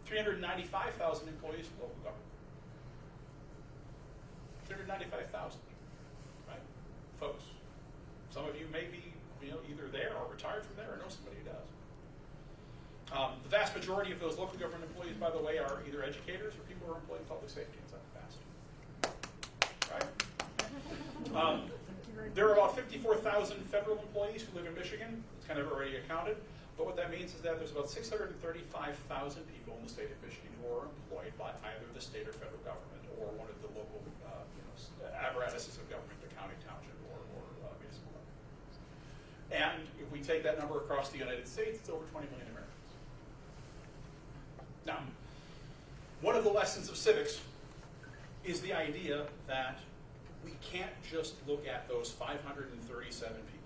S2: 395,000 employees of local government. 395,000, right? Folks, some of you may be, either there or retired from there or know somebody who does. The vast majority of those local government employees, by the way, are either educators or people who are employed in public safety inside the vast. Right? There are about 54,000 federal employees who live in Michigan. It's kind of already accounted. But what that means is that there's about 635,000 people in the state of Michigan who are employed by either the state or federal government or one of the local apparatuses of government, the county, township, or municipal government. And if we take that number across the United States, it's over 20 million Americans. Now, one of the lessons of civics is the idea that we can't just look at those 537 people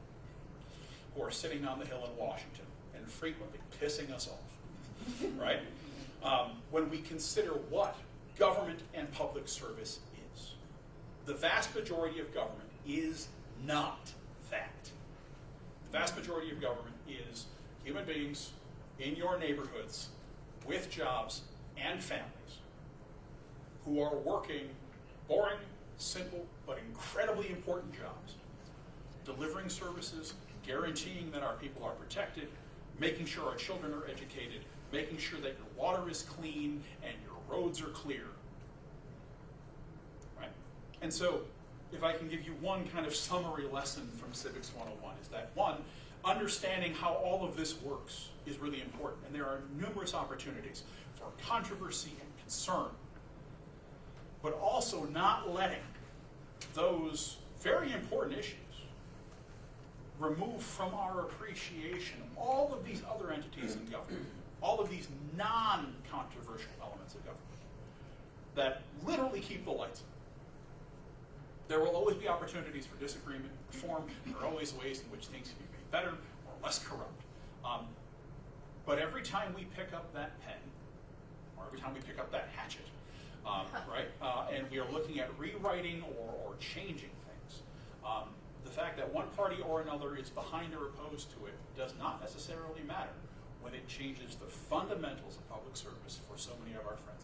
S2: who are sitting on the Hill in Washington and frequently pissing us off, right? When we consider what government and public service is. The vast majority of government is not that. The vast majority of government is human beings in your neighborhoods with jobs and families who are working boring, simple, but incredibly important jobs, delivering services, guaranteeing that our people are protected, making sure our children are educated, making sure that your water is clean and your roads are clear. Right? And so, if I can give you one kind of summary lesson from Civics 101, is that one, understanding how all of this works is really important, and there are numerous opportunities for controversy and concern, but also not letting those very important issues remove from our appreciation all of these other entities in government, all of these non-controversial elements of government that literally keep the lights on. There will always be opportunities for disagreement, reform. There are always ways in which things can be made better or less corrupt. But every time we pick up that pen, or every time we pick up that hatchet, right, and we are looking at rewriting or changing things, the fact that one party or another is behind or opposed to it does not necessarily matter when it changes the fundamentals of public service for so many of our friends.